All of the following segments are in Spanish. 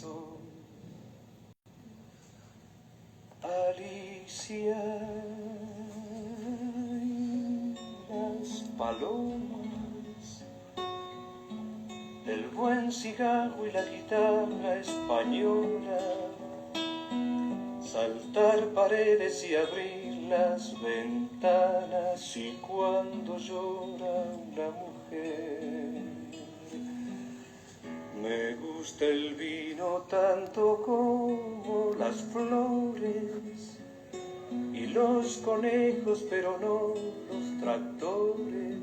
corazón. Alicia y las palomas, el buen cigarro y la guitarra española, saltar paredes y abrir las ventanas, y cuando llora una mujer. Me gusta el vino tanto como las flores y los conejos, pero no los tractores,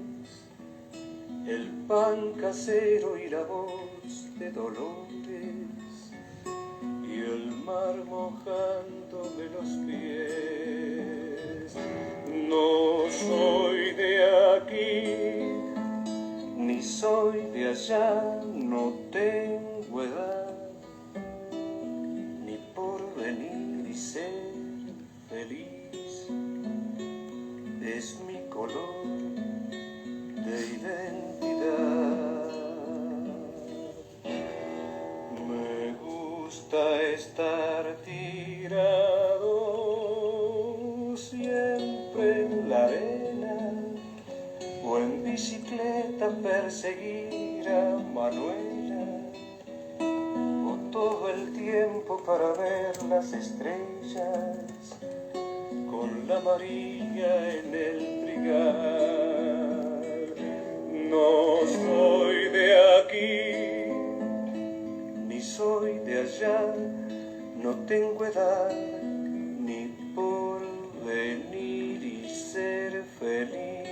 el pan casero y la voz de Dolores, y el mar mojándome los pies. No soy de aquí, ni soy de allá, no tengo edad, ni por venir y ser feliz. Es mi color de identidad. Me gusta estar tirado siempre en la arena, o en bicicleta perseguir a Manuela, o todo el tiempo para ver las estrellas con la María en el trigal. No soy de aquí, ni soy de allá, no tengo edad, ni por venir y ser feliz.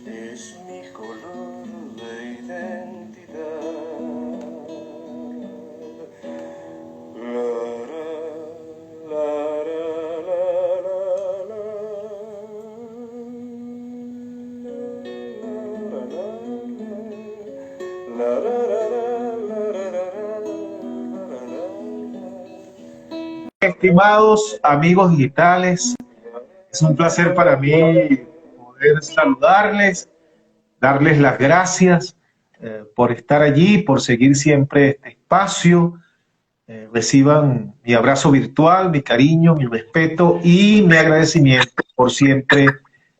Es mi color de identidad. Estimados amigos digitales, es un placer para mí poder saludarles, darles las gracias por estar allí, por seguir siempre este espacio. Reciban mi abrazo virtual, mi cariño, mi respeto y mi agradecimiento por siempre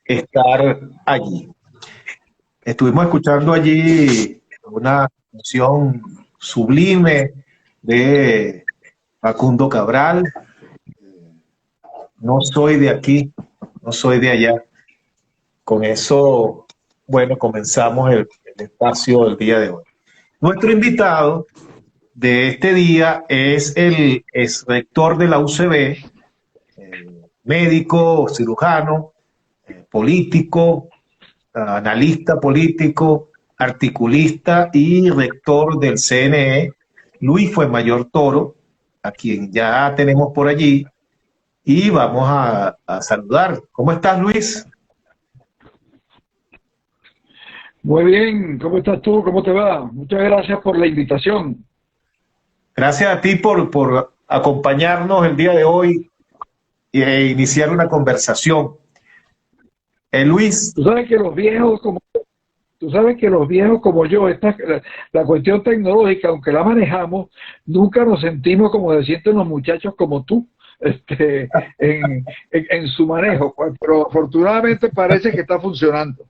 estar allí. Estuvimos escuchando allí una canción sublime de Facundo Cabral. No soy de aquí, no soy de allá. Con eso, bueno, comenzamos el espacio del día de hoy. Nuestro invitado de este día es el exrector de la UCB, médico, cirujano, político, analista político, articulista y rector del CNE, Luis Fuenmayor Toro, a quien ya tenemos por allí, y vamos a saludar. ¿Cómo estás, Luis? Muy bien, ¿cómo estás tú? ¿Cómo te va? Muchas gracias por la invitación. Gracias a ti por acompañarnos el día de hoy e iniciar una conversación. Luis. Tú sabes que los viejos como yo, la cuestión tecnológica, aunque la manejamos, nunca nos sentimos como se sienten los muchachos como tú en su manejo, pero afortunadamente parece que está funcionando.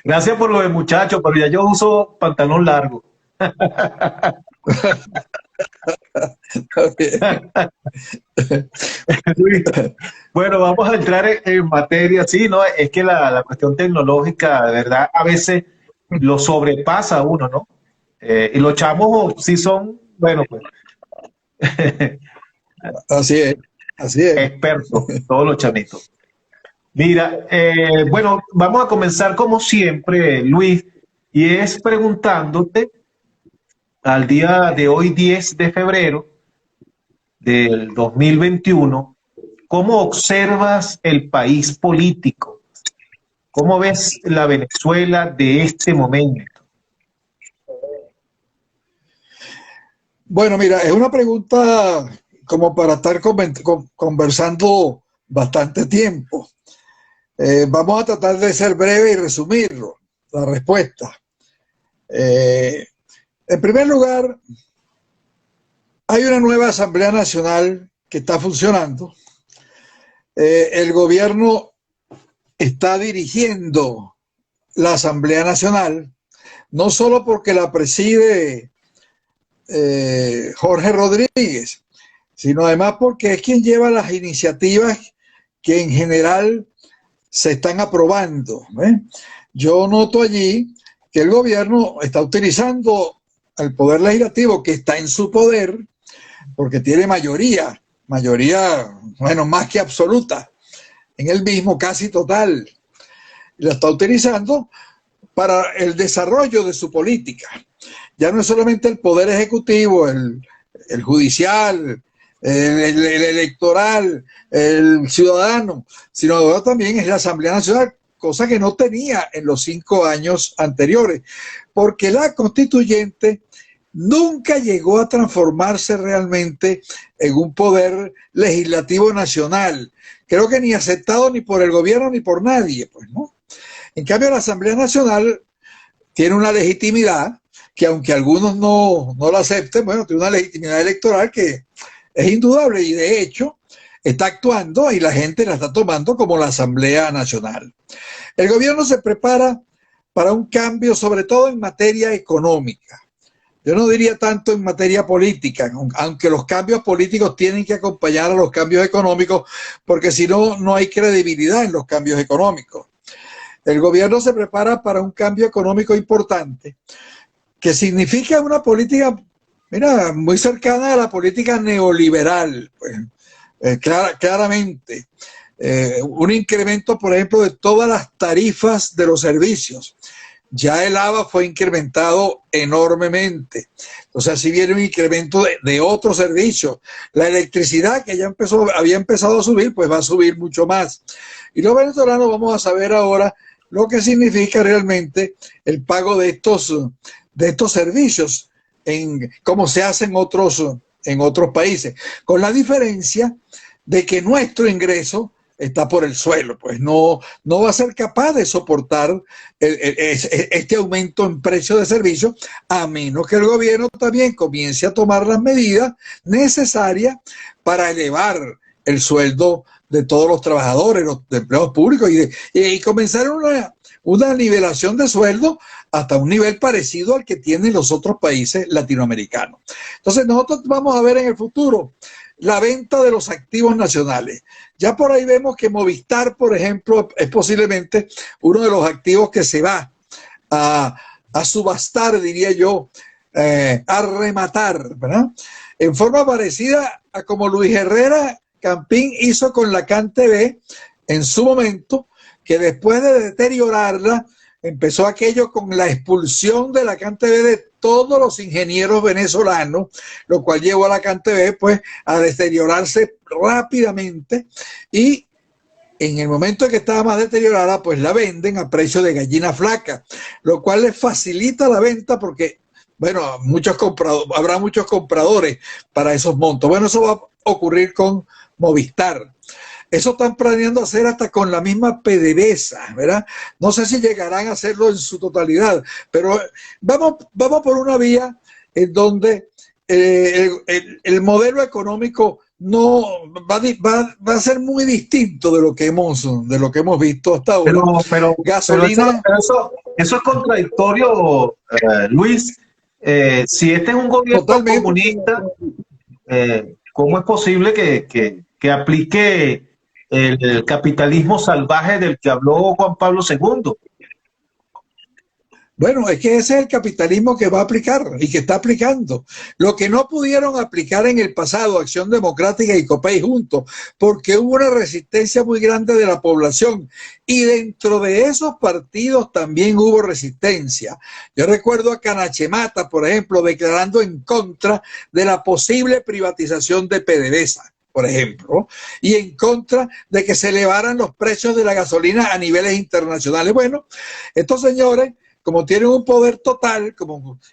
Gracias por lo de muchachos, pero ya yo uso pantalón largo. Bueno, vamos a entrar en materia. Sí, no, es que la cuestión tecnológica, de verdad, a veces lo sobrepasa a uno, ¿no? Y los chamos sí son, bueno, pues. Así es. Expertos, todos los chamitos. Mira, bueno, vamos a comenzar como siempre, Luis, y es preguntándote al día de hoy, 10 de febrero del 2021, ¿cómo observas el país político? ¿Cómo ves la Venezuela de este momento? Bueno, mira, es una pregunta como para estar conversando bastante tiempo. Vamos a tratar de ser breve y resumirlo, la respuesta. En primer lugar, hay una nueva Asamblea Nacional que está funcionando. El gobierno está dirigiendo la Asamblea Nacional, no solo porque la preside Jorge Rodríguez, sino además porque es quien lleva las iniciativas que en general se están aprobando. Yo noto allí que el gobierno está utilizando el poder legislativo que está en su poder, porque tiene mayoría, bueno, más que absoluta, en el mismo, casi total. La está utilizando para el desarrollo de su política. Ya no es solamente el poder ejecutivo, el judicial, el electoral, el ciudadano, sino ahora también es la Asamblea Nacional, cosa que no tenía en los 5 años anteriores, porque la constituyente nunca llegó a transformarse realmente en un poder legislativo nacional. Creo que ni aceptado ni por el gobierno ni por nadie, pues, ¿no? En cambio, la Asamblea Nacional tiene una legitimidad que, aunque algunos no la acepten, bueno, tiene una legitimidad electoral que es indudable y de hecho está actuando y la gente la está tomando como la Asamblea Nacional. El gobierno se prepara para un cambio, sobre todo en materia económica. Yo no diría tanto en materia política, aunque los cambios políticos tienen que acompañar a los cambios económicos, porque si no, no hay credibilidad en los cambios económicos. El gobierno se prepara para un cambio económico importante, que significa una política, mira, muy cercana a la política neoliberal, pues, claramente. Un incremento, por ejemplo, de todas las tarifas de los servicios. Ya el AVA fue incrementado enormemente. O sea, si viene un incremento de otros servicios. La electricidad, que ya había empezado a subir, pues va a subir mucho más. Y los venezolanos vamos a saber ahora lo que significa realmente el pago de estos servicios, como se hace en otros países. Con la diferencia de que nuestro ingreso está por el suelo, pues no va a ser capaz de soportar este aumento en precio de servicio, a menos que el gobierno también comience a tomar las medidas necesarias para elevar el sueldo de todos los trabajadores, los empleados públicos, y comenzar una nivelación de sueldo hasta un nivel parecido al que tienen los otros países latinoamericanos. Entonces nosotros vamos a ver en el futuro la venta de los activos nacionales. Ya por ahí vemos que Movistar, por ejemplo, es posiblemente uno de los activos que se va a subastar, diría yo, a rematar, ¿verdad? En forma parecida a como Luis Herrera Campín hizo con la CanTV en su momento, que después de deteriorarla, empezó aquello con la expulsión de la CanTV de todos los ingenieros venezolanos, lo cual llevó a la CanTV pues a deteriorarse rápidamente, y en el momento en que estaba más deteriorada pues la venden a precio de gallina flaca, lo cual les facilita la venta porque, bueno, habrá muchos compradores para esos montos. Bueno, eso va a ocurrir con Movistar. Eso están planeando hacer hasta con la misma PDVSA, ¿verdad? No sé si llegarán a hacerlo en su totalidad, pero vamos por una vía en donde el modelo económico no va a ser muy distinto de lo que hemos visto hasta ahora. Pero gasolina. Eso es contradictorio, Luis. Si este es un gobierno Totalmente comunista, ¿cómo es posible que aplique el capitalismo salvaje del que habló Juan Pablo II? Bueno, es que ese es el capitalismo que va a aplicar y que está aplicando. Lo que no pudieron aplicar en el pasado, Acción Democrática y Copey juntos, porque hubo una resistencia muy grande de la población. Y dentro de esos partidos también hubo resistencia. Yo recuerdo a Canachemata, por ejemplo, declarando en contra de la posible privatización de PDVSA, por ejemplo, y en contra de que se elevaran los precios de la gasolina a niveles internacionales. Bueno, estos señores, como tienen un poder total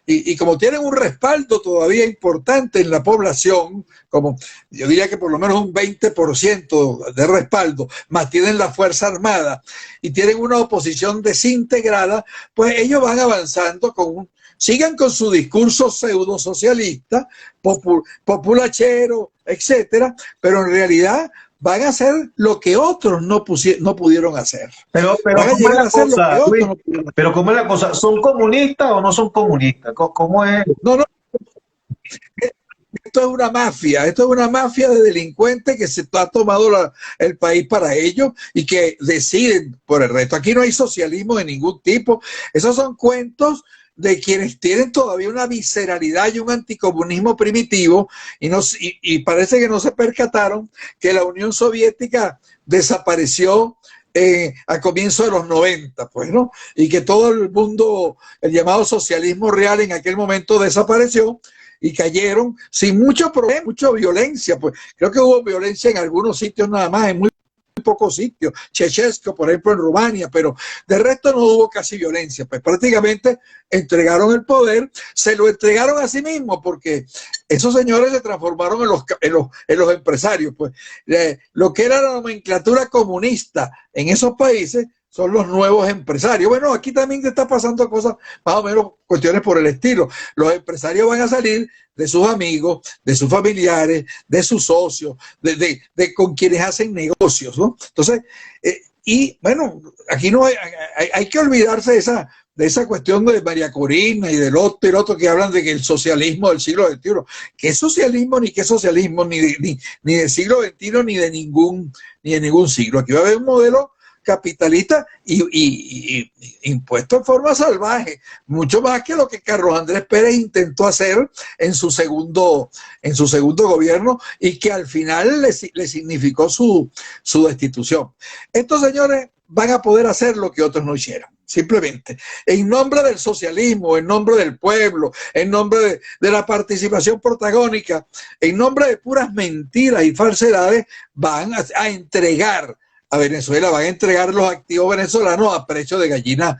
y como tienen un respaldo todavía importante en la población, como yo diría que por lo menos un 20% de respaldo, más tienen la Fuerza Armada y tienen una oposición desintegrada, pues ellos van avanzando sigan con su discurso pseudo socialista, populachero, etcétera, pero en realidad van a hacer lo que otros no pudieron hacer. Pero Van a ¿cómo es llegar a la hacer lo que cosa, otros Luis? no pudieron hacer. Pero ¿cómo es la cosa? ¿Son comunistas o no son comunistas? ¿Cómo es? No, no, esto es una mafia de delincuentes que se ha tomado el país para ellos y que deciden por el resto. Aquí no hay socialismo de ningún tipo. Esos son cuentos de quienes tienen todavía una visceralidad y un anticomunismo primitivo y parece que no se percataron que la Unión Soviética desapareció a comienzos de los 90, pues, ¿no? Y que todo el mundo, el llamado socialismo real en aquel momento desapareció y cayeron sin mucho problema, mucha violencia, pues creo que hubo violencia en algunos sitios nada más, en muy pocos sitios, Chechesco, por ejemplo, en Rumania, pero de resto no hubo casi violencia, pues prácticamente entregaron el poder, se lo entregaron a sí mismos, porque esos señores se transformaron en los empresarios, pues lo que era la nomenclatura comunista en esos países son los nuevos empresarios. Bueno, aquí también te está pasando cosas, más o menos cuestiones por el estilo. Los empresarios van a salir de sus amigos, de sus familiares, de sus socios, de con quienes hacen negocios, ¿no? Entonces, y bueno, aquí no hay que olvidarse de esa cuestión de María Corina y del otro y el otro que hablan de que el socialismo del siglo XXI. ¿Qué socialismo ni qué socialismo ni del siglo XXI ni de ningún siglo? Aquí va a haber un modelo capitalista y impuesto en forma salvaje, mucho más que lo que Carlos Andrés Pérez intentó hacer en su segundo gobierno y que al final le significó su destitución. Estos señores van a poder hacer lo que otros no hicieron, simplemente en nombre del socialismo, en nombre del pueblo, en nombre de la participación protagónica, en nombre de puras mentiras y falsedades, van a entregar a Venezuela, van a entregar los activos venezolanos a precio de gallina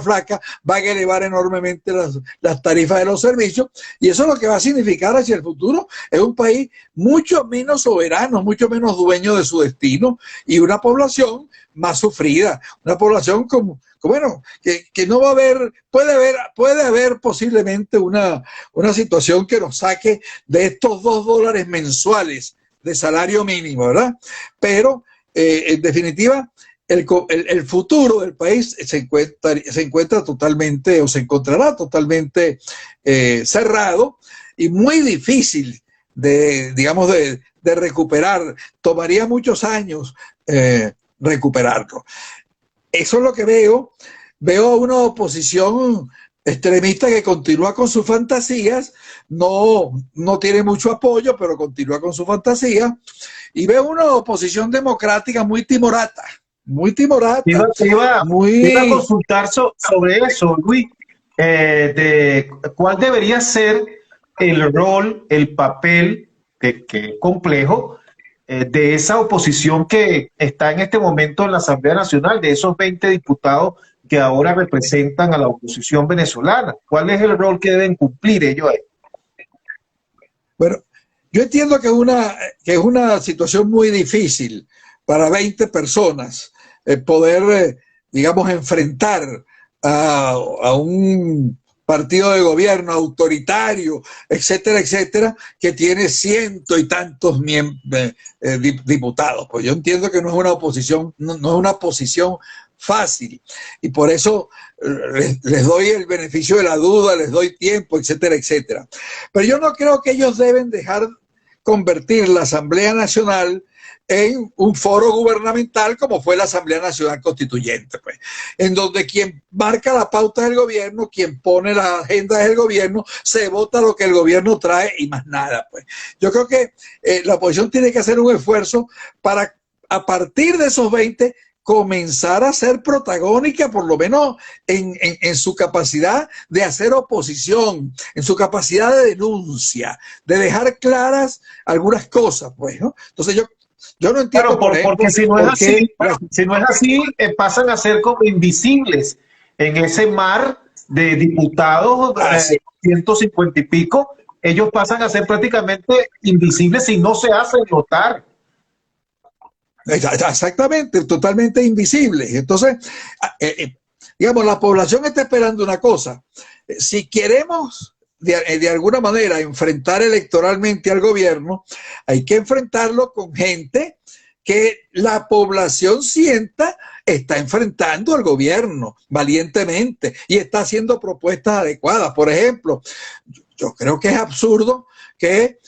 flaca, van a elevar enormemente las tarifas de los servicios, y eso es lo que va a significar hacia el futuro es un país mucho menos soberano, mucho menos dueño de su destino, y una población más sufrida, una población bueno, que no va a haber, puede haber posiblemente una situación que nos saque de estos $2 mensuales de salario mínimo, ¿verdad? Pero en definitiva, el futuro del país se encuentra totalmente, o se encontrará totalmente cerrado y muy difícil de recuperar. Tomaría muchos años recuperarlo. Eso es lo que veo. Veo una oposición extremista que continúa con sus fantasías, no tiene mucho apoyo, pero continúa con su fantasía, y veo una oposición democrática muy timorata, Iba a consultar sobre eso, Luis, de cuál debería ser el rol, el papel, que es complejo, de esa oposición que está en este momento en la Asamblea Nacional, de esos 20 diputados que ahora representan a la oposición venezolana. ¿Cuál es el rol que deben cumplir ellos ahí? Bueno, yo entiendo que es una situación muy difícil para 20 personas poder, digamos, enfrentar a un partido de gobierno autoritario, etcétera, etcétera, que tiene ciento y tantos diputados. Pues yo entiendo que no es una oposición, no es una posición fácil, y por eso les doy el beneficio de la duda, les doy tiempo, etcétera, etcétera. Pero yo no creo que ellos deben dejar convertir la Asamblea Nacional en un foro gubernamental como fue la Asamblea Nacional Constituyente, pues, en donde quien marca la pauta del gobierno, quien pone la agenda del gobierno, se vota lo que el gobierno trae y más nada, pues. Yo creo que la oposición tiene que hacer un esfuerzo para, a partir de esos 20, comenzar a ser protagónica, por lo menos en su capacidad de hacer oposición, en su capacidad de denuncia, de dejar claras algunas cosas, pues, ¿no? Entonces yo no entiendo, Claro, porque si no es así, pasan a ser como invisibles en ese mar de diputados, 150 y pico, ellos pasan a ser prácticamente invisibles si no se hacen notar. Exactamente, totalmente invisibles. Entonces, digamos, la población está esperando una cosa. Si queremos de alguna manera enfrentar electoralmente al gobierno, hay que enfrentarlo con gente que la población sienta está enfrentando al gobierno valientemente y está haciendo propuestas adecuadas. Por ejemplo, yo creo que es absurdo que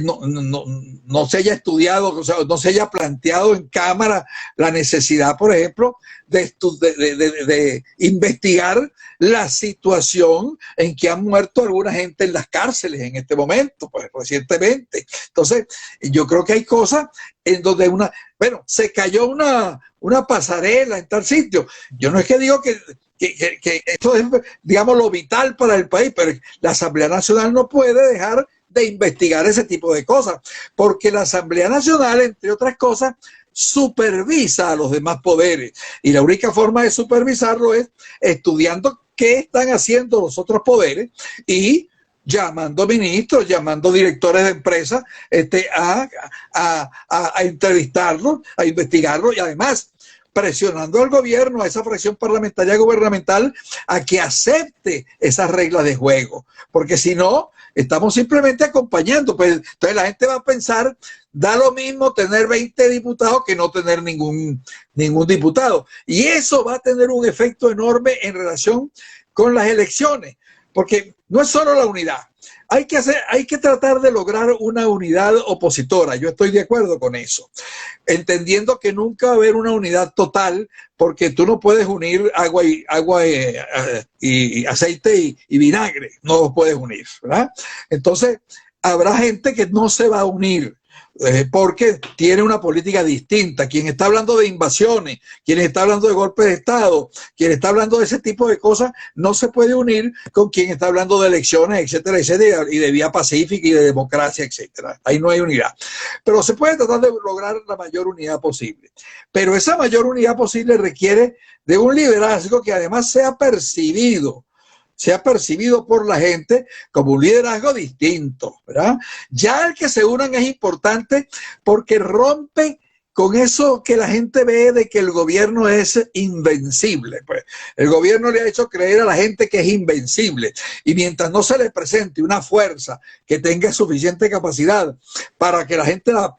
no se haya estudiado, o sea, no se haya planteado en Cámara la necesidad, por ejemplo, de investigar la situación en que han muerto alguna gente en las cárceles en este momento, pues recientemente. Entonces, yo creo que hay cosas en donde se cayó una pasarela en tal sitio. Yo no es que digo que esto es, digamos, lo vital para el país, pero la Asamblea Nacional no puede dejar de investigar ese tipo de cosas, porque la Asamblea Nacional, entre otras cosas, supervisa a los demás poderes, y la única forma de supervisarlo es estudiando qué están haciendo los otros poderes y llamando ministros, llamando directores de empresas a entrevistarlos, a investigarlos, y además presionando al gobierno, a esa fracción parlamentaria gubernamental, a que acepte esas reglas de juego, porque si no, estamos simplemente acompañando. Pues entonces la gente va a pensar, da lo mismo tener 20 diputados que no tener ningún diputado, y eso va a tener un efecto enorme en relación con las elecciones, porque no es solo la unidad. Hay que tratar de lograr una unidad opositora. Yo estoy de acuerdo con eso, entendiendo que nunca va a haber una unidad total, porque tú no puedes unir agua y aceite y vinagre, no los puedes unir, ¿verdad? Entonces, habrá gente que no se va a unir, porque tiene una política distinta. Quien está hablando de invasiones, quien está hablando de golpes de Estado, quien está hablando de ese tipo de cosas, no se puede unir con quien está hablando de elecciones, etcétera, etcétera, y de vía pacífica y de democracia, etcétera. Ahí no hay unidad. Pero se puede tratar de lograr la mayor unidad posible. Pero esa mayor unidad posible requiere de un liderazgo que además sea percibido por la gente como un liderazgo distinto, ¿verdad? Ya el que se unan es importante porque rompe con eso que la gente ve de que el gobierno es invencible. Pues el gobierno le ha hecho creer a la gente que es invencible, y mientras no se le presente una fuerza que tenga suficiente capacidad para que la gente la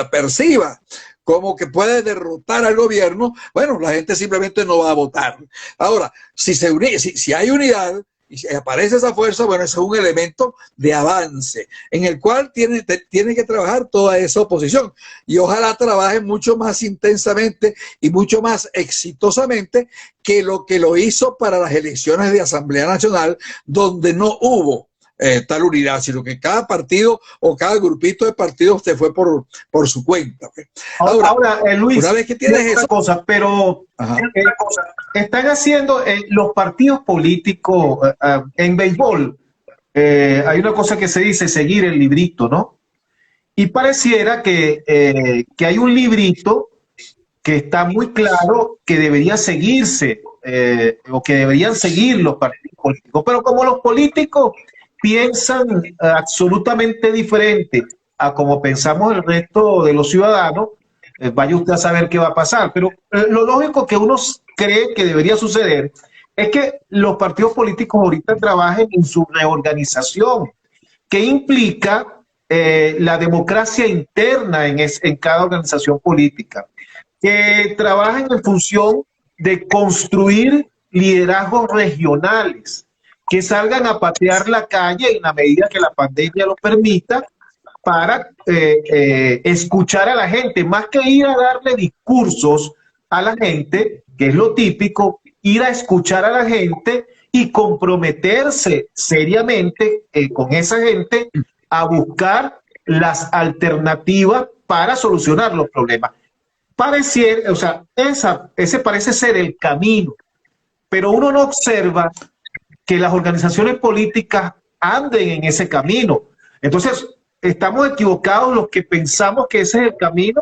perciba como que puede derrotar al gobierno, bueno, la gente simplemente no va a votar. Ahora, si hay unidad y si aparece esa fuerza, bueno, eso es un elemento de avance en el cual tiene que trabajar toda esa oposición, y ojalá trabaje mucho más intensamente y mucho más exitosamente que lo hizo para las elecciones de Asamblea Nacional, donde no hubo tal unidad, sino que cada partido o cada grupito de partidos se fue por su cuenta. Ahora Luis, una vez que tienes eso, cosa, pero están haciendo los partidos políticos en béisbol. Hay una cosa que se dice seguir el librito, ¿no? Y pareciera que hay un librito que está muy claro que debería seguirse, o que deberían seguir los partidos políticos, pero como los políticos piensan absolutamente diferente a como pensamos el resto de los ciudadanos, vaya usted a saber qué va a pasar. Pero lo lógico que uno cree que debería suceder es que los partidos políticos ahorita trabajen en su reorganización, que implica la democracia interna en cada organización política, que trabajen en función de construir liderazgos regionales, que salgan a patear la calle en la medida que la pandemia lo permita, para escuchar a la gente, más que ir a darle discursos a la gente, que es lo típico, ir a escuchar a la gente y comprometerse seriamente con esa gente a buscar las alternativas para solucionar los problemas. Pareciera, o sea, ese parece ser el camino, pero uno no observa que las organizaciones políticas anden en ese camino. Entonces, ¿estamos equivocados los que pensamos que ese es el camino?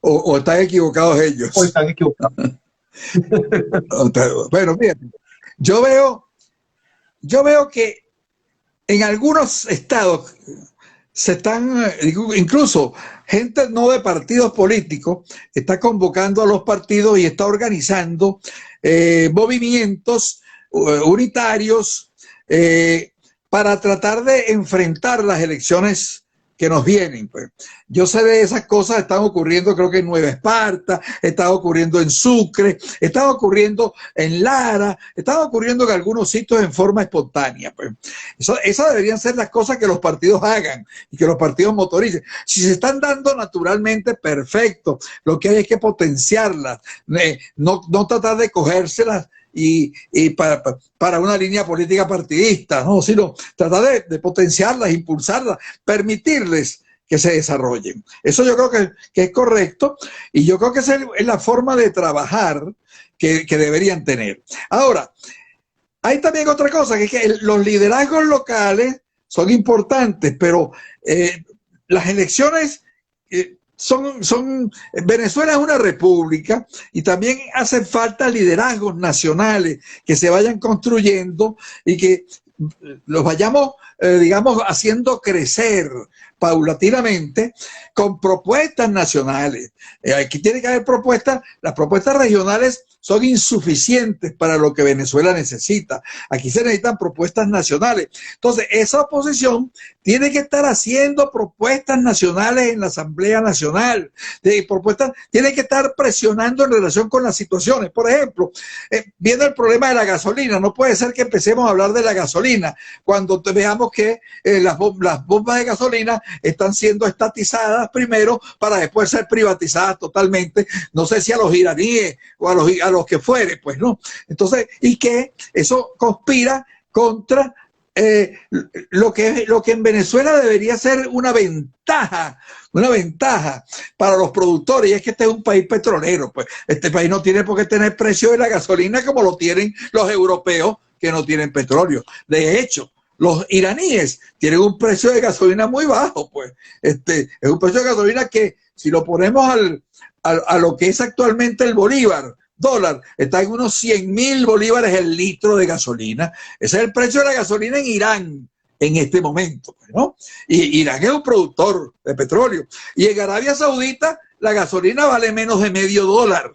¿O están equivocados ellos? ¿O están equivocados? Bueno, fíjate, yo veo que en algunos estados se están, incluso gente no de partidos políticos, está convocando a los partidos y está organizando movimientos unitarios para tratar de enfrentar las elecciones que nos vienen. Pues. Yo sé de esas cosas, están ocurriendo creo que en Nueva Esparta, están ocurriendo en Sucre, están ocurriendo en Lara, están ocurriendo en algunos sitios en forma espontánea. Pues. Esas deberían ser las cosas que los partidos hagan y que los partidos motoricen. Si se están dando naturalmente, perfecto. Lo que hay es que potenciarlas, no tratar de cogérselas y para una línea política partidista, ¿no? Sino tratar de potenciarlas, impulsarlas, permitirles que se desarrollen. Eso yo creo que es correcto y yo creo que es la forma de trabajar que deberían tener. Ahora, hay también otra cosa, que es que los liderazgos locales son importantes, pero las elecciones Venezuela es una república y también hacen falta liderazgos nacionales que se vayan construyendo y que los vayamos, digamos, haciendo crecer paulatinamente con propuestas nacionales. Aquí tiene que haber propuestas, las propuestas regionales son insuficientes para lo que Venezuela necesita. Aquí se necesitan propuestas nacionales. Entonces, esa oposición tiene que estar haciendo propuestas nacionales en la Asamblea Nacional. Tiene que estar presionando en relación con las situaciones. Por ejemplo, viendo el problema de la gasolina, no puede ser que empecemos a hablar de la gasolina cuando veamos que las bombas de gasolina están siendo estatizadas primero para después ser privatizadas totalmente, no sé si a los iraníes o a los que fuere, pues no. Entonces, y que eso conspira contra lo que en Venezuela debería ser una ventaja para los productores, y es que este es un país petrolero, pues este país no tiene por qué tener precio de la gasolina como lo tienen los europeos que no tienen petróleo. De hecho, los iraníes tienen un precio de gasolina muy bajo, pues. Es un precio de gasolina que, si lo ponemos a lo que es actualmente el dólar, está en unos 100.000 bolívares el litro de gasolina. Ese es el precio de la gasolina en Irán en este momento, ¿no? Y Irán es un productor de petróleo. Y en Arabia Saudita la gasolina vale menos de medio dólar.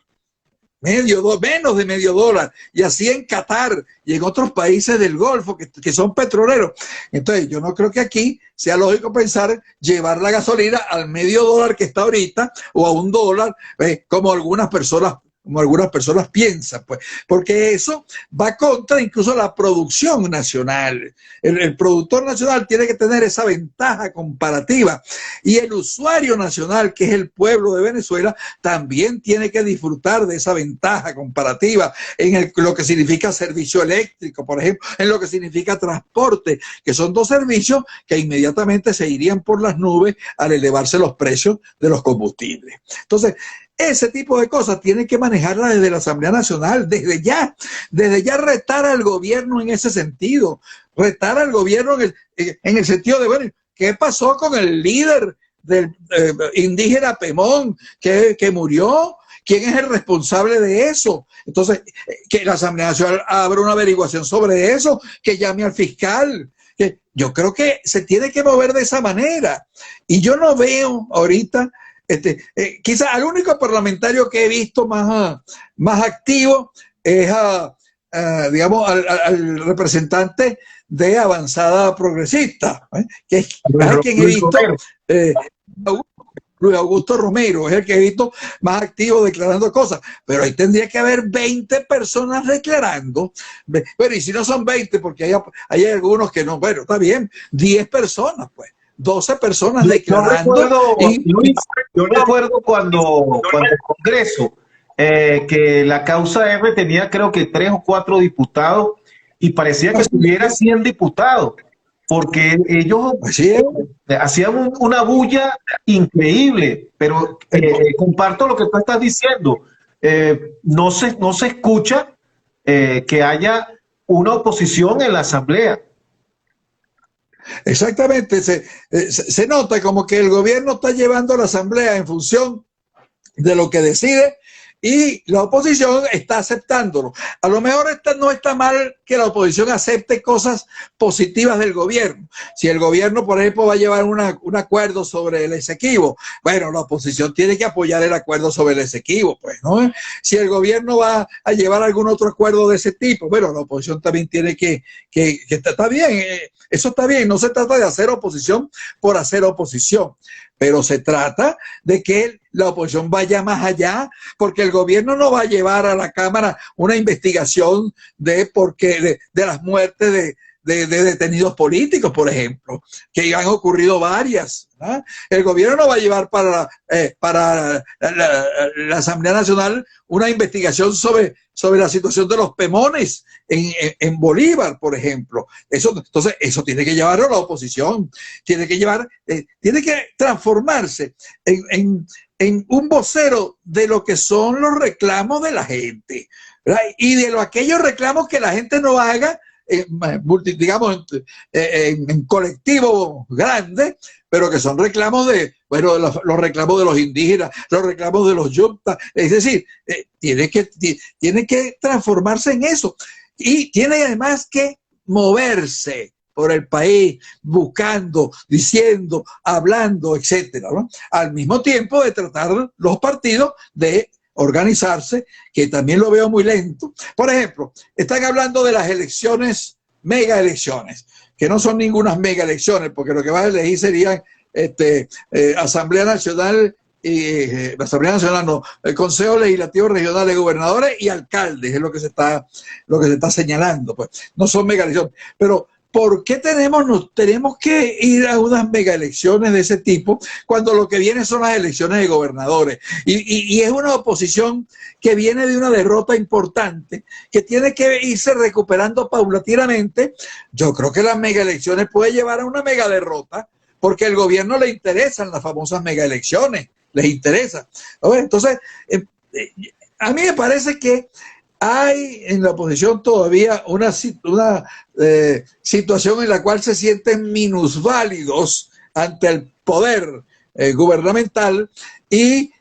Menos de medio dólar, y así en Qatar y en otros países del Golfo que son petroleros. Entonces yo no creo que aquí sea lógico pensar llevar la gasolina al medio dólar que está ahorita o a un dólar, como algunas personas piensan, pues, porque eso va contra incluso la producción nacional. El productor nacional tiene que tener esa ventaja comparativa, y el usuario nacional, que es el pueblo de Venezuela, también tiene que disfrutar de esa ventaja comparativa en lo que significa servicio eléctrico, por ejemplo, en lo que significa transporte, que son dos servicios que inmediatamente se irían por las nubes al elevarse los precios de los combustibles. Entonces, ese tipo de cosas tienen que manejarla desde la Asamblea Nacional, desde ya retar al gobierno en ese sentido, retar al gobierno en el sentido de, bueno, ¿qué pasó con el líder del indígena Pemón que murió? ¿Quién es el responsable de eso? Entonces, que la Asamblea Nacional abra una averiguación sobre eso, que llame al fiscal. Yo creo que se tiene que mover de esa manera. Y yo no veo ahorita... quizá el único parlamentario que he visto más activo es digamos, al representante de Avanzada Progresista, que es quien he visto, Luis Augusto Romero, es el que he visto más activo declarando cosas, pero ahí tendría que haber 20 personas declarando. Bueno, y si no son 20, porque hay algunos que no, bueno, está bien, 10 personas, pues. 12 personas declarando. Yo recuerdo cuando el Congreso, que la causa R tenía creo que 3 o 4 diputados y parecía que tuviera 100 diputados, porque ellos hacían una bulla increíble, pero comparto lo que tú estás diciendo. No se escucha que haya una oposición en la Asamblea. Exactamente, se nota como que el gobierno está llevando a la Asamblea en función de lo que decide y la oposición está aceptándolo. A lo mejor no está mal que la oposición acepte cosas positivas del gobierno. Si el gobierno, por ejemplo, va a llevar un acuerdo sobre el Esequibo, bueno, la oposición tiene que apoyar el acuerdo sobre el Esequibo, pues, ¿no? Si el gobierno va a llevar algún otro acuerdo de ese tipo, bueno, la oposición también tiene que está bien, eso está bien, no se trata de hacer oposición por hacer oposición, pero se trata de que la oposición vaya más allá, porque el gobierno no va a llevar a la Cámara una investigación de las muertes de detenidos políticos, por ejemplo, que han ocurrido varias, ¿no? El gobierno no va a llevar para la Asamblea Nacional una investigación sobre la situación de los pemones en Bolívar, por ejemplo. Entonces, eso tiene que llevarlo la oposición, tiene que transformarse en un vocero de lo que son los reclamos de la gente, ¿verdad? Y de aquellos reclamos que la gente no haga, digamos, en colectivo grande, pero que son reclamos los reclamos de los indígenas, los reclamos de los yuptas. Es decir, tiene que transformarse en eso. Y tiene además que moverse por el país, buscando, diciendo, hablando, etcétera, ¿no? Al mismo tiempo de tratar los partidos de organizarse, que también lo veo muy lento. Por ejemplo, están hablando de las elecciones, mega elecciones, que no son ninguna mega elecciones, porque lo que va a elegir serían Asamblea Nacional, Asamblea Nacional no, el Consejo Legislativo Regional de Gobernadores y alcaldes, es lo que se está señalando, pues no son mega elecciones. Pero ¿por qué tenemos que ir a unas mega elecciones de ese tipo cuando lo que viene son las elecciones de gobernadores? Y es una oposición que viene de una derrota importante, que tiene que irse recuperando paulatinamente. Yo creo que las mega elecciones puede llevar a una mega derrota, porque al gobierno le interesan las famosas mega elecciones, les interesa. Entonces, a mí me parece que hay en la oposición todavía una situación en la cual se sienten minusválidos ante el poder gubernamental y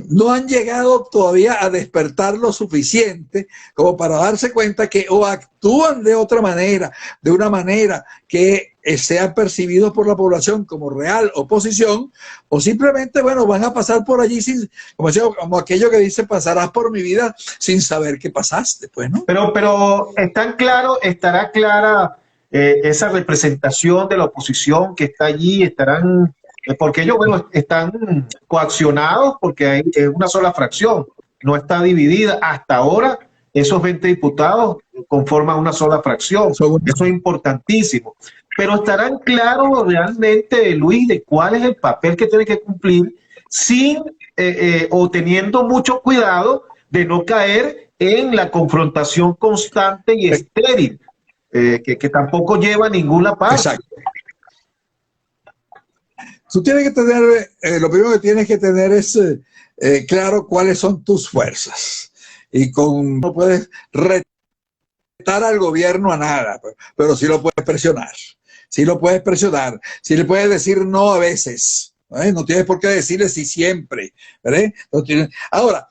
no han llegado todavía a despertar lo suficiente como para darse cuenta que o actúan de otra manera, de una manera que sean percibidos por la población como real oposición, o simplemente, bueno, van a pasar por allí como aquello que dice, pasarás por mi vida sin saber que pasaste, pues, ¿no? Pero estará clara esa representación de la oposición que está allí, porque ellos, bueno, están coaccionados porque es una sola fracción, no está dividida. Hasta ahora, esos 20 diputados conforman una sola fracción. Eso es importantísimo. Pero estarán claros realmente, Luis, de cuál es el papel que tiene que cumplir o teniendo mucho cuidado de no caer en la confrontación constante y estéril, que tampoco lleva a ninguna parte. Exacto. Tú tienes que tener, lo primero que tienes que tener es claro cuáles son tus fuerzas. Y no puedes retar al gobierno a nada, pero sí lo puedes presionar. Sí lo puedes presionar. Sí le puedes decir no a veces. No tienes por qué decirle sí siempre. ¿Verdad? Ahora,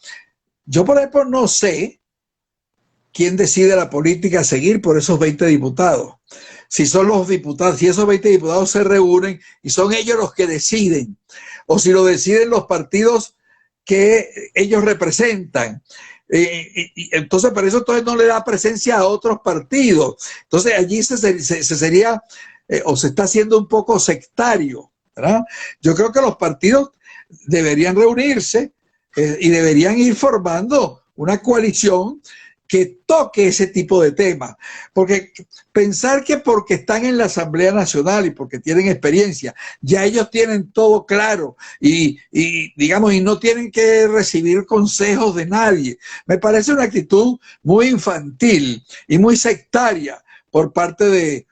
yo por ejemplo no sé quién decide la política a seguir por esos 20 diputados. Si son los diputados, si esos 20 diputados se reúnen y son ellos los que deciden, o si lo deciden los partidos que ellos representan. Entonces, por eso entonces no le da presencia a otros partidos. Entonces, allí se sería, o se está haciendo un poco sectario, ¿verdad? Yo creo que los partidos deberían reunirse y deberían ir formando una coalición que toque ese tipo de temas, porque pensar que porque están en la Asamblea Nacional y porque tienen experiencia, ya ellos tienen todo claro y digamos, y no tienen que recibir consejos de nadie, me parece una actitud muy infantil y muy sectaria por parte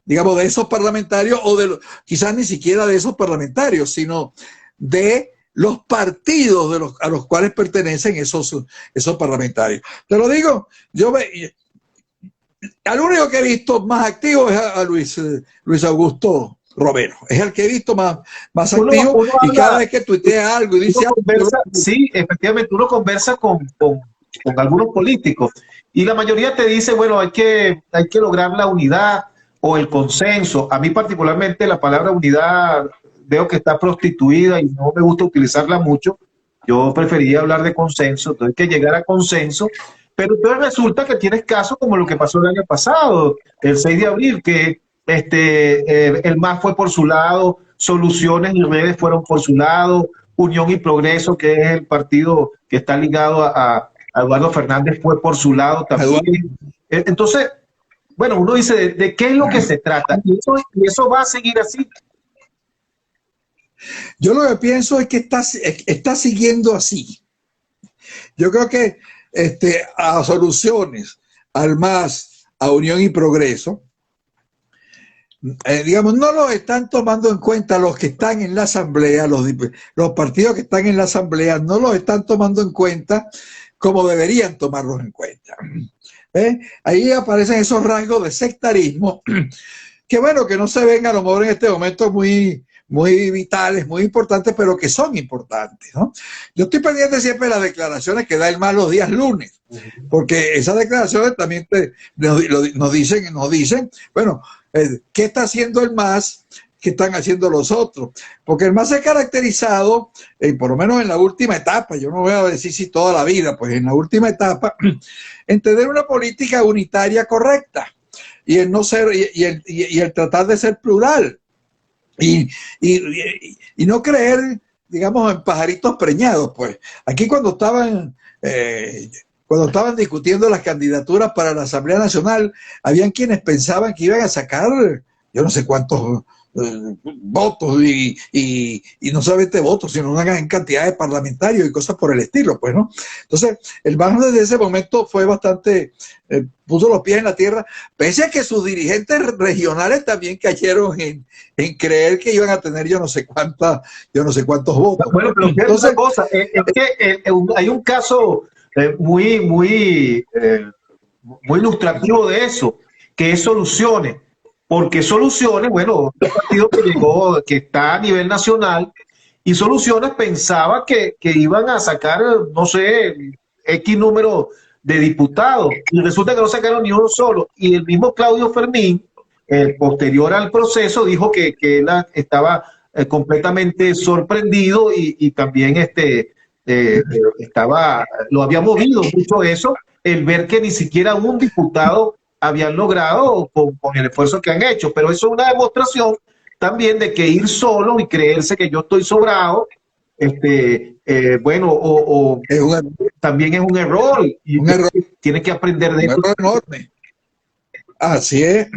digamos, de esos parlamentarios, o quizás ni siquiera de esos parlamentarios, sino de los partidos a los cuales pertenecen esos parlamentarios. Te lo digo, al único que he visto más activo es a Luis Augusto Romero. Es el que he visto más Uno- activo, uno y habla- cada vez que tuitea algo y dice uno algo, conversa, sí, efectivamente, uno conversa con algunos políticos y la mayoría te dice, bueno, hay que lograr la unidad o el consenso. A mí particularmente la palabra unidad veo que está prostituida y no me gusta utilizarla mucho. Yo preferiría hablar de consenso, entonces hay que llegar a consenso, pero entonces resulta que tienes casos como lo que pasó el año pasado, el 6 de abril, que el MAS fue por su lado, Soluciones y Redes fueron por su lado, Unión y Progreso, que es el partido que está ligado a Eduardo Fernández, fue por su lado también. Eduardo. Entonces, bueno, uno dice, ¿de qué es lo que se trata? Y eso va a seguir así. Yo lo que pienso es que está siguiendo así. Yo creo que a Soluciones, al MAS, a Unión y Progreso, digamos, no lo están tomando en cuenta los que están en la asamblea, los partidos que están en la asamblea, no los están tomando en cuenta como deberían tomarlos en cuenta. Ahí aparecen esos rasgos de sectarismo que, bueno, que no se ven a lo mejor en este momento muy vitales, muy importantes, pero que son importantes, ¿no? Yo estoy pendiente siempre de las declaraciones que da el MAS los días lunes, porque esas declaraciones también nos dicen, bueno, ¿qué está haciendo el MAS? ¿Qué están haciendo los otros? Porque el MAS se ha caracterizado, por lo menos en la última etapa, yo no voy a decir si toda la vida, pues en la última etapa, en tener una política unitaria correcta y el no ser, y el tratar de ser plural. Y no creer, digamos, en pajaritos preñados, pues. Aquí cuando estaban discutiendo las candidaturas para la Asamblea Nacional, habían quienes pensaban que iban a sacar, yo no sé cuántos votos y no solamente votos, sino una gran cantidad de parlamentarios y cosas por el estilo, pues, ¿no? Entonces, el MAS desde ese momento fue bastante, puso los pies en la tierra, pese a que sus dirigentes regionales también cayeron en creer que iban a tener yo no sé cuántos votos. Bueno, pero entonces, una cosa, es que hay un caso muy ilustrativo de eso, que es Soluciones. Porque Soluciones, bueno, un partido que llegó, que está a nivel nacional, y Soluciones pensaba que iban a sacar, no sé, X número de diputados, y resulta que no sacaron ni uno solo. Y el mismo Claudio Fermín, posterior al proceso, dijo que él estaba completamente sorprendido y también lo había movido mucho eso, el ver que ni siquiera un diputado habían logrado con el esfuerzo que han hecho, pero eso es una demostración también de que ir solo y creerse que yo estoy sobrado, bueno, también es un error y tiene que aprender de eso. Un error enorme. Así es.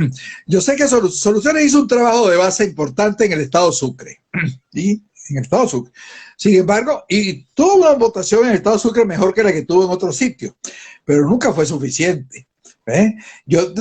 Yo sé que Soluciones hizo un trabajo de base importante en el estado Sucre. ¿Sí? En el estado Sucre. Sin embargo, y tuvo una votación en el estado Sucre mejor que la que tuvo en otros sitios, pero nunca fue suficiente. Yo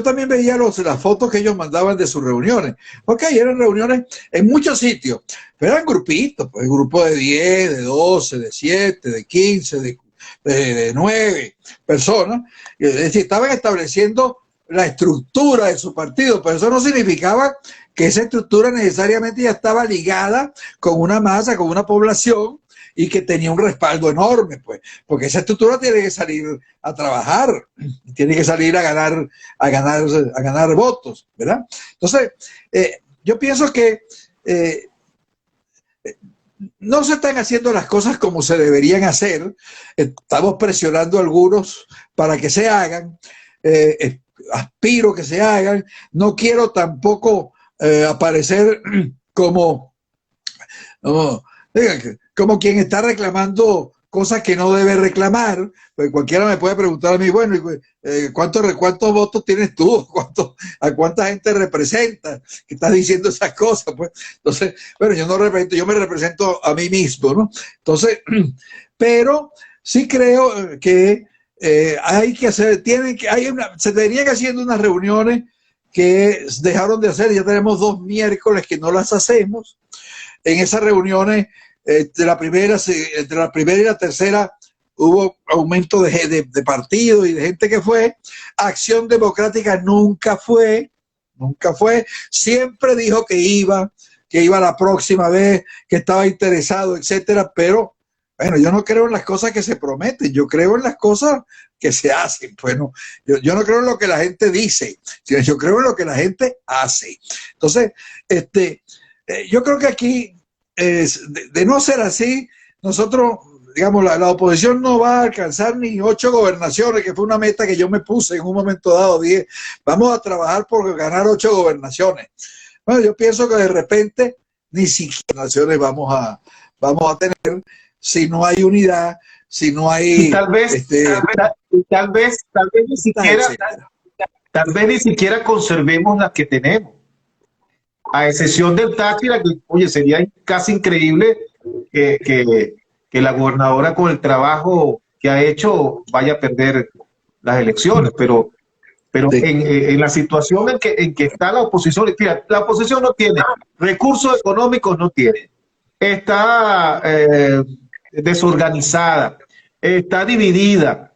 también veía las fotos que ellos mandaban de sus reuniones, porque eran reuniones en muchos sitios, pero eran grupitos, pues, grupo de 10, de 12, de 7, de 15, de 9 personas, es decir, estaban estableciendo la estructura de su partido, pero eso no significaba que esa estructura necesariamente ya estaba ligada con una masa, con una población, y que tenía un respaldo enorme, pues, porque esa estructura tiene que salir a trabajar, tiene que salir a ganar votos, ¿verdad? Entonces, yo pienso que no se están haciendo las cosas como se deberían hacer, estamos presionando a algunos para que se hagan, aspiro que se hagan, no quiero tampoco aparecer como quien está reclamando cosas que no debe reclamar, pues cualquiera me puede preguntar a mí, bueno, ¿cuántos votos tienes tú? ¿A cuánta gente representas? ¿Qué estás diciendo esas cosas? Pues, entonces, bueno, yo me represento a mí mismo, ¿no? Entonces, pero sí creo que hay que hacer, se venían haciendo unas reuniones que dejaron de hacer, ya tenemos 2 miércoles que no las hacemos. En esas reuniones, entre la primera y la tercera, hubo aumento de partidos y de gente que fue. Acción Democrática nunca fue, nunca fue. Siempre dijo que iba la próxima vez, que estaba interesado, etcétera, pero bueno, yo no creo en las cosas que se prometen, yo creo en las cosas que se hacen. Bueno, yo no creo en lo que la gente dice, sino yo creo en lo que la gente hace. Entonces, yo creo que aquí, de no ser así, nosotros, digamos, la oposición no va a alcanzar ni 8 gobernaciones, que fue una meta que yo me puse en un momento dado. Dije, vamos a trabajar por ganar 8 gobernaciones. Bueno, yo pienso que de repente ni siquiera gobernaciones vamos a tener si no hay unidad, si no hay... Y tal vez ni siquiera conservemos las que tenemos. A excepción del Táchira, que, oye, sería casi increíble que la gobernadora, con el trabajo que ha hecho, vaya a perder las elecciones, pero en la situación en que está la oposición, mira, la oposición no tiene recursos económicos, no tiene, está desorganizada, está dividida.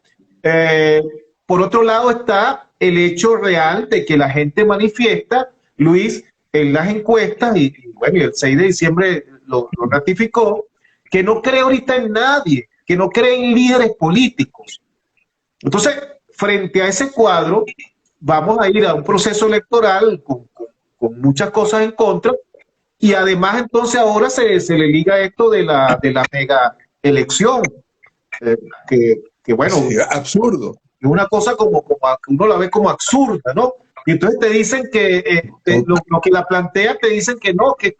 Por otro lado está el hecho real de que la gente manifiesta, Luis, en las encuestas, y bueno, el 6 de diciembre lo ratificó, que no cree ahorita en nadie, que no cree en líderes políticos. Entonces, frente a ese cuadro, vamos a ir a un proceso electoral con muchas cosas en contra, y además entonces ahora se le liga esto de la mega elección, que bueno, sí, absurdo. Es una cosa como uno la ve como absurda, ¿no? Y entonces te dicen que lo que la plantea, te dicen que no, que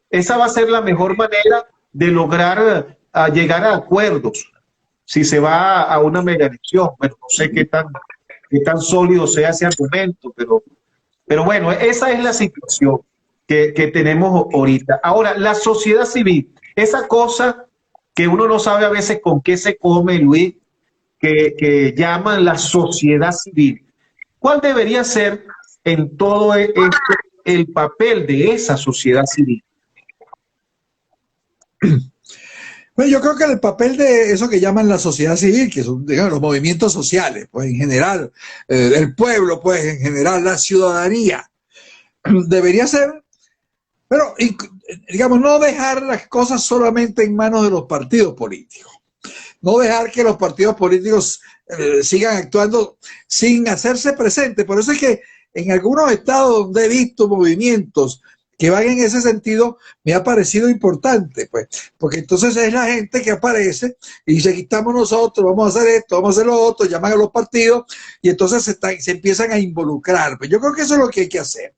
esa va a ser la mejor manera de lograr llegar a acuerdos si se va a una mega elección. Bueno, no sé qué tan sólido sea ese argumento, pero bueno, esa es la situación que tenemos ahorita. Ahora, la sociedad civil, esa cosa que uno no sabe a veces con qué se come, Luis, que llaman la sociedad civil. ¿Cuál debería ser en todo esto el papel de esa sociedad civil? Bueno, yo creo que el papel de eso que llaman la sociedad civil, que son, digamos, los movimientos sociales, pues en general, el pueblo, pues en general, la ciudadanía, debería ser, pero digamos, no dejar las cosas solamente en manos de los partidos políticos. No dejar que los partidos políticos sigan actuando sin hacerse presentes. Por eso es que en algunos estados donde he visto movimientos que van en ese sentido, me ha parecido importante, pues, porque entonces es la gente que aparece y dice, aquí estamos nosotros, vamos a hacer esto, vamos a hacer lo otro, llaman a los partidos y entonces se empiezan a involucrar. Pues yo creo que eso es lo que hay que hacer,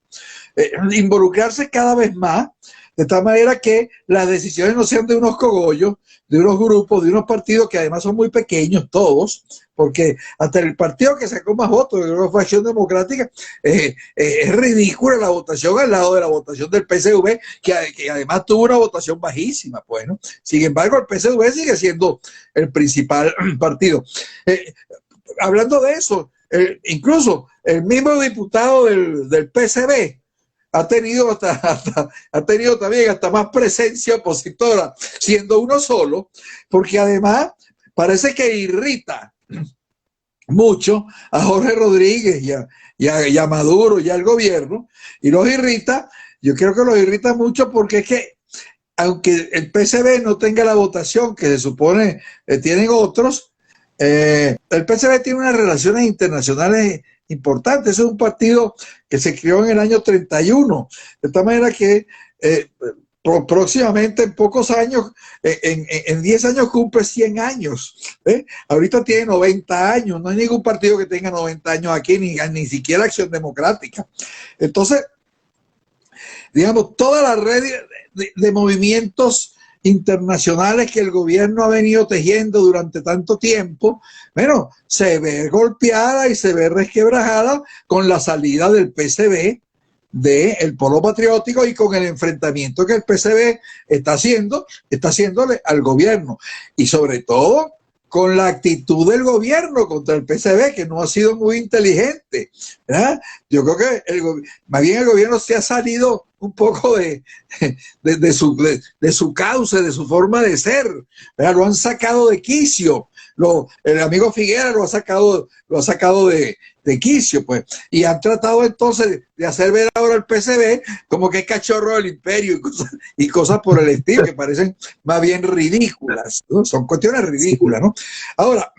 involucrarse cada vez más, de tal manera que las decisiones no sean de unos cogollos, de unos grupos, de unos partidos que además son muy pequeños todos, porque hasta el partido que sacó más votos, que creo que fue Acción Democrática, es ridícula la votación al lado de la votación del PSV, que además tuvo una votación bajísima, pues, ¿no? Sin embargo, el PSV sigue siendo el principal partido. Hablando de eso, incluso el mismo diputado del PSV ha tenido también hasta más presencia opositora, siendo uno solo, porque además parece que irrita mucho a Jorge Rodríguez y a Maduro y al gobierno, y los irrita, yo creo que los irrita mucho porque es que aunque el PSV no tenga la votación que se supone tienen otros, el PSV tiene unas relaciones internacionales importante. Es un partido que se creó en el año 31, de tal manera que próximamente en pocos años, en 10 años cumple 100 años. Ahorita tiene 90 años, no hay ningún partido que tenga 90 años aquí, ni siquiera Acción Democrática. Entonces, digamos, toda la red de movimientos internacionales que el gobierno ha venido tejiendo durante tanto tiempo, bueno, se ve golpeada y se ve resquebrajada con la salida del PSV del Polo Patriótico y con el enfrentamiento que el PSV está haciéndole al gobierno, y sobre todo con la actitud del gobierno contra el PSV, que no ha sido muy inteligente, ¿verdad? Yo creo que más bien el gobierno se ha salido un poco de su cauce, de su forma de ser, ¿verdad? Lo han sacado de quicio, el amigo Figuera lo ha sacado de quicio, pues. Y han tratado entonces de hacer ver ahora el PCB como que es cachorro del imperio y cosas por el estilo, que parecen más bien ridículas, ¿no? Son cuestiones ridículas, ¿no? Ahora,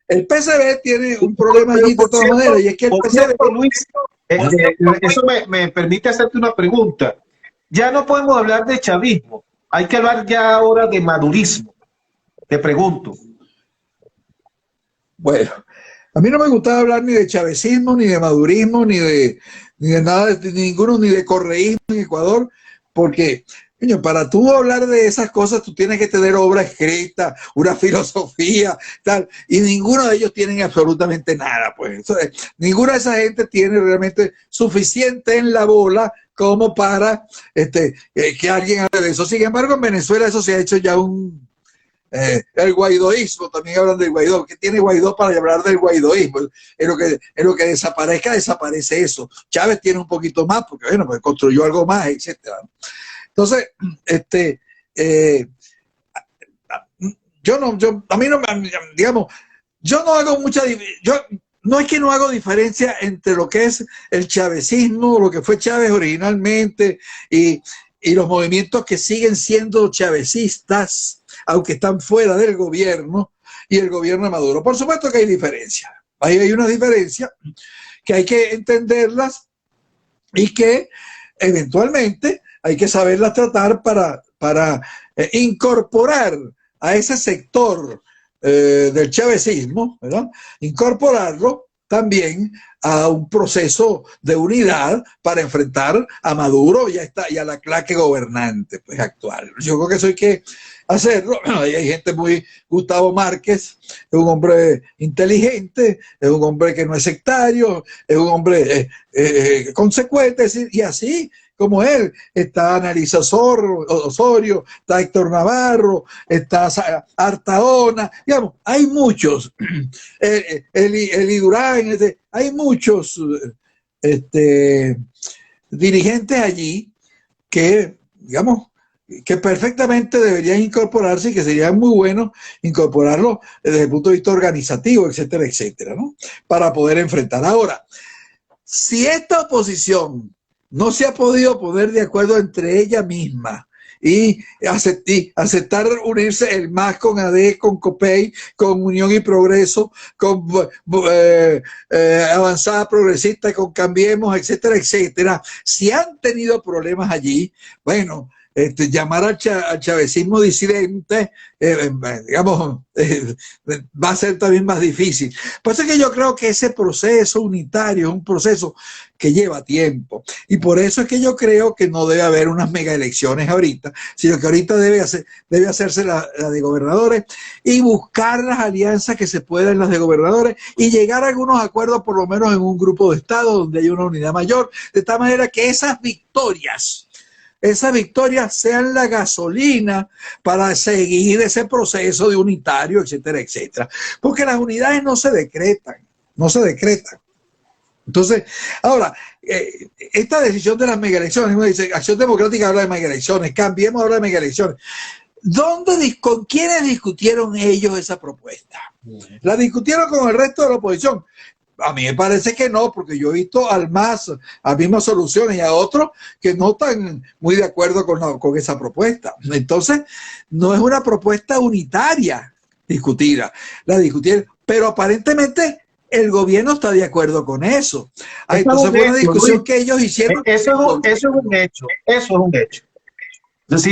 el PCB tiene un problema allí de todas maneras, y es que el PCB... Luis, eso me permite hacerte una pregunta. Ya no podemos hablar de chavismo, hay que hablar ya ahora de madurismo. Te pregunto. Bueno, a mí no me gustaba hablar ni de chavecismo, ni de madurismo, ni de nada, de ninguno, ni de correísmo en Ecuador, porque, coño, para tú hablar de esas cosas, tú tienes que tener obra escrita, una filosofía, tal, y ninguno de ellos tienen absolutamente nada, pues. Entonces, ninguna de esa gente tiene realmente suficiente en la bola como para que alguien hable de eso. Sin embargo, en Venezuela eso se ha hecho ya el guaidoísmo, también hablan del Guaidó. ¿Qué tiene Guaidó para hablar del guaidoísmo? En lo que desaparezca, desaparece eso. Chávez tiene un poquito más, porque bueno, pues construyó algo más, etcétera. Entonces, a mí no, digamos, yo no hago no es que no hago diferencia entre lo que es el chavecismo, lo que fue Chávez originalmente, y los movimientos que siguen siendo chavecistas, aunque están fuera del gobierno, y el gobierno de Maduro. Por supuesto que hay diferencias. Hay una diferencia que hay que entenderlas y que eventualmente hay que saberlas tratar para incorporar a ese sector del chavecismo, ¿verdad? Incorporarlo también a un proceso de unidad para enfrentar a Maduro y a la claque gobernante, pues, actual. Yo creo que eso hay que hacerlo. Hay gente muy... Gustavo Márquez es un hombre inteligente, es un hombre que no es sectario, es un hombre consecuente, es decir, y así como él, está Analisa Osorio, está Héctor Navarro, está Artaona, digamos, hay muchos, Eli Durán, hay muchos dirigentes allí que, digamos, que perfectamente deberían incorporarse y que sería muy bueno incorporarlo desde el punto de vista organizativo, etcétera, etcétera, ¿no? Para poder enfrentar. Ahora, si esta oposición no se ha podido poner de acuerdo entre ella misma y aceptar unirse el MAS con AD, con COPEI, con Unión y Progreso, con Avanzada Progresista, con Cambiemos, etcétera, etcétera, si han tenido problemas allí, bueno, llamar al chavecismo disidente, digamos, va a ser también más difícil. Por eso es que yo creo que ese proceso unitario es un proceso que lleva tiempo. Y por eso es que yo creo que no debe haber unas mega elecciones ahorita, sino que ahorita debe hacerse la de gobernadores y buscar las alianzas que se puedan, las de gobernadores, y llegar a algunos acuerdos, por lo menos en un grupo de estados donde hay una unidad mayor, de tal manera que esas victorias sean la gasolina para seguir ese proceso de unitario, etcétera, etcétera. Porque las unidades no se decretan. Entonces, ahora, esta decisión de las megaelecciones, uno dice, Acción Democrática habla de megaelecciones, Cambiemos habla de megaelecciones. ¿Con quiénes discutieron ellos esa propuesta? ¿La discutieron con el resto de la oposición? A mí me parece que no, porque yo he visto al MAS a mismas soluciones y a otros que no están muy de acuerdo con esa propuesta. Entonces, no es una propuesta unitaria discutida. La discutieron, pero aparentemente el gobierno está de acuerdo con eso. Entonces fue una discusión que ellos hicieron. Eso es un hecho. Si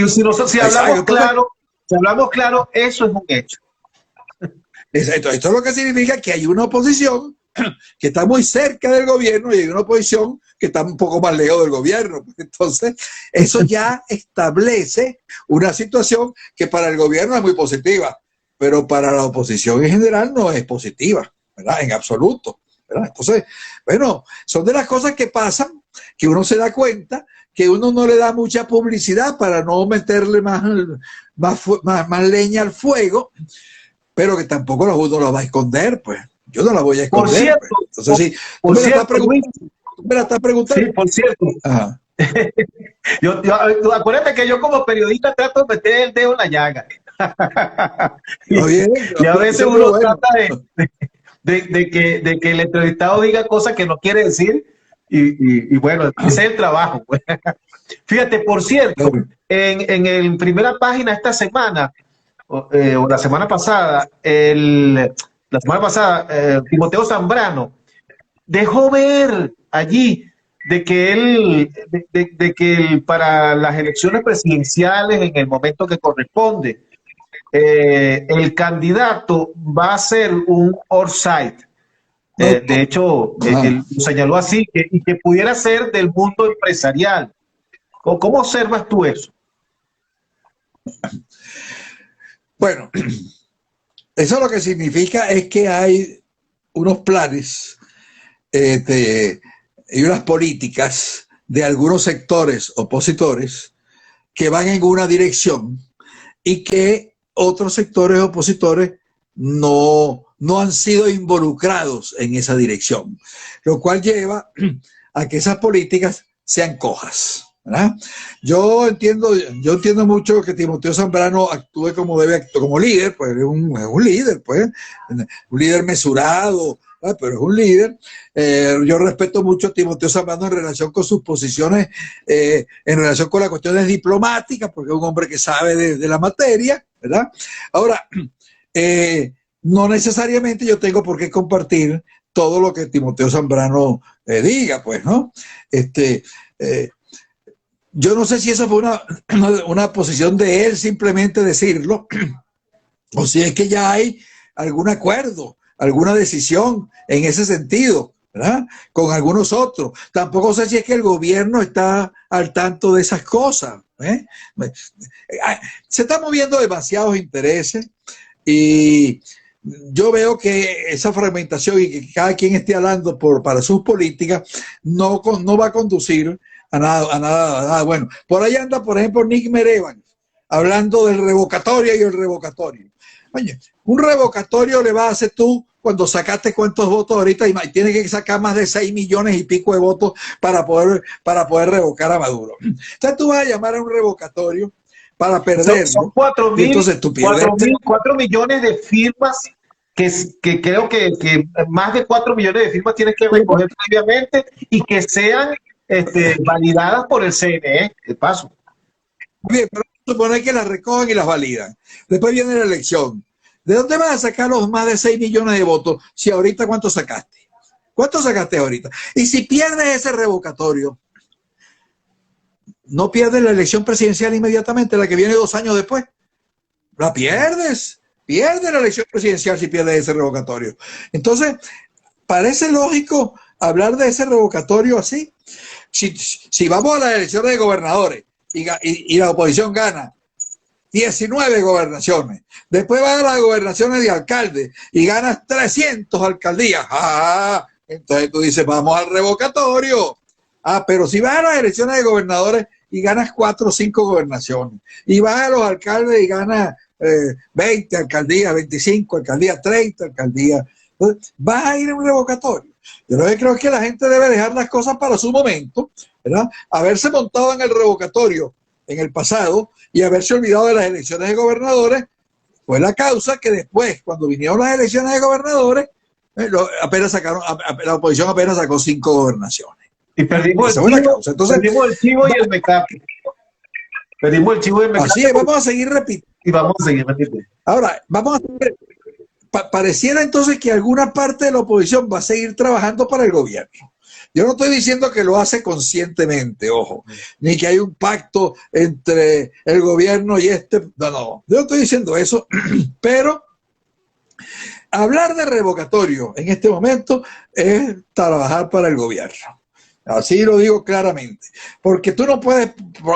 hablamos claro, eso es un hecho. Exacto. Esto es lo que significa que hay una oposición que está muy cerca del gobierno y hay una oposición que está un poco más lejos del gobierno. Entonces, eso ya establece una situación que para el gobierno es muy positiva, pero para la oposición en general no es positiva, ¿verdad? En absoluto, ¿verdad? Entonces, bueno, son de las cosas que pasan, que uno se da cuenta, que uno no le da mucha publicidad para no meterle más leña al fuego, pero que tampoco uno lo va a esconder, pues. Yo no la voy a esconder. Por cierto, pues. Entonces, sí, tú me la estás preguntando. Sí, por cierto. Acuérdate que yo como periodista trato de meter el dedo en la llaga. Oye, Y a veces eso es uno bueno. trata de que el entrevistado diga cosas que no quiere decir y bueno, ese es el trabajo, pues. Fíjate, por cierto, en el primera página esta semana, o la semana pasada, Timoteo Zambrano dejó ver allí de que para las elecciones presidenciales, en el momento que corresponde, el candidato va a ser un oversight. No, De hecho, ajá. él lo señaló así, y que pudiera ser del mundo empresarial. ¿Cómo observas tú eso? Bueno, eso lo que significa es que hay unos planes y unas políticas de algunos sectores opositores que van en una dirección y que otros sectores opositores no han sido involucrados en esa dirección, lo cual lleva a que esas políticas sean cojas, ¿verdad? Yo entiendo mucho que Timoteo Zambrano actúe como debe actuar, como líder, pues es un líder, pues, un líder mesurado, ¿verdad? Pero es un líder. Yo respeto mucho a Timoteo Zambrano en relación con sus posiciones, en relación con las cuestiones diplomáticas, porque es un hombre que sabe de la materia, ¿verdad? Ahora, no necesariamente yo tengo por qué compartir todo lo que Timoteo Zambrano diga, pues, ¿no? Yo no sé si esa fue una posición de él simplemente decirlo, o si es que ya hay algún acuerdo, alguna decisión en ese sentido, ¿verdad? Con algunos otros. Tampoco sé si es que el gobierno está al tanto de esas cosas, ¿eh? Se están moviendo demasiados intereses y yo veo que esa fragmentación y que cada quien esté hablando para sus políticas no va a conducir a nada bueno. Por ahí anda, por ejemplo, Nick Merevan hablando del revocatorio y el revocatorio. Oye, un revocatorio le vas a hacer tú cuando sacaste cuántos votos ahorita y tienes que sacar más de 6 millones y pico de votos para poder revocar a Maduro. Entonces tú vas a llamar a un revocatorio para perderlo. Son 4 y entonces tú pierdes 4 millones de firmas que creo que más de 4 millones de firmas tienes que recoger previamente y que sean validadas por el CNE, de paso. Bien, pero suponer que las recogen y las validan. Después viene la elección. ¿De dónde vas a sacar los más de 6 millones de votos si ahorita cuánto sacaste? ¿Cuánto sacaste ahorita? Y si pierdes ese revocatorio, no pierdes la elección presidencial inmediatamente, la que viene 2 años después. La pierdes. Pierdes la elección presidencial si pierdes ese revocatorio. Entonces, parece lógico hablar de ese revocatorio así. Si vamos a las elecciones de gobernadores y la oposición gana 19 gobernaciones, después va a las gobernaciones de alcaldes y ganas 300 alcaldías, entonces tú dices, vamos al revocatorio. Pero si vas a las elecciones de gobernadores y ganas 4 o 5 gobernaciones, y vas a los alcaldes y ganas 20 alcaldías, 25 alcaldías, 30 alcaldías, entonces vas a ir a un revocatorio. Yo creo que la gente debe dejar las cosas para su momento, ¿verdad? Haberse montado en el revocatorio en el pasado y haberse olvidado de las elecciones de gobernadores fue la causa que después, cuando vinieron las elecciones de gobernadores, la oposición apenas sacó 5 gobernaciones. Y perdimos Entonces, perdimos el chivo y el mecato. Perdimos el chivo y el mecato. Así es, vamos a seguir repitiendo. Y vamos a seguir repitiendo. Ahora, vamos a pareciera entonces que alguna parte de la oposición va a seguir trabajando para el gobierno. Yo no estoy diciendo que lo hace conscientemente, ojo, ni que hay un pacto entre el gobierno y no, yo no estoy diciendo eso, pero hablar de revocatorio en este momento es trabajar para el gobierno. Así lo digo claramente, porque tú no puedes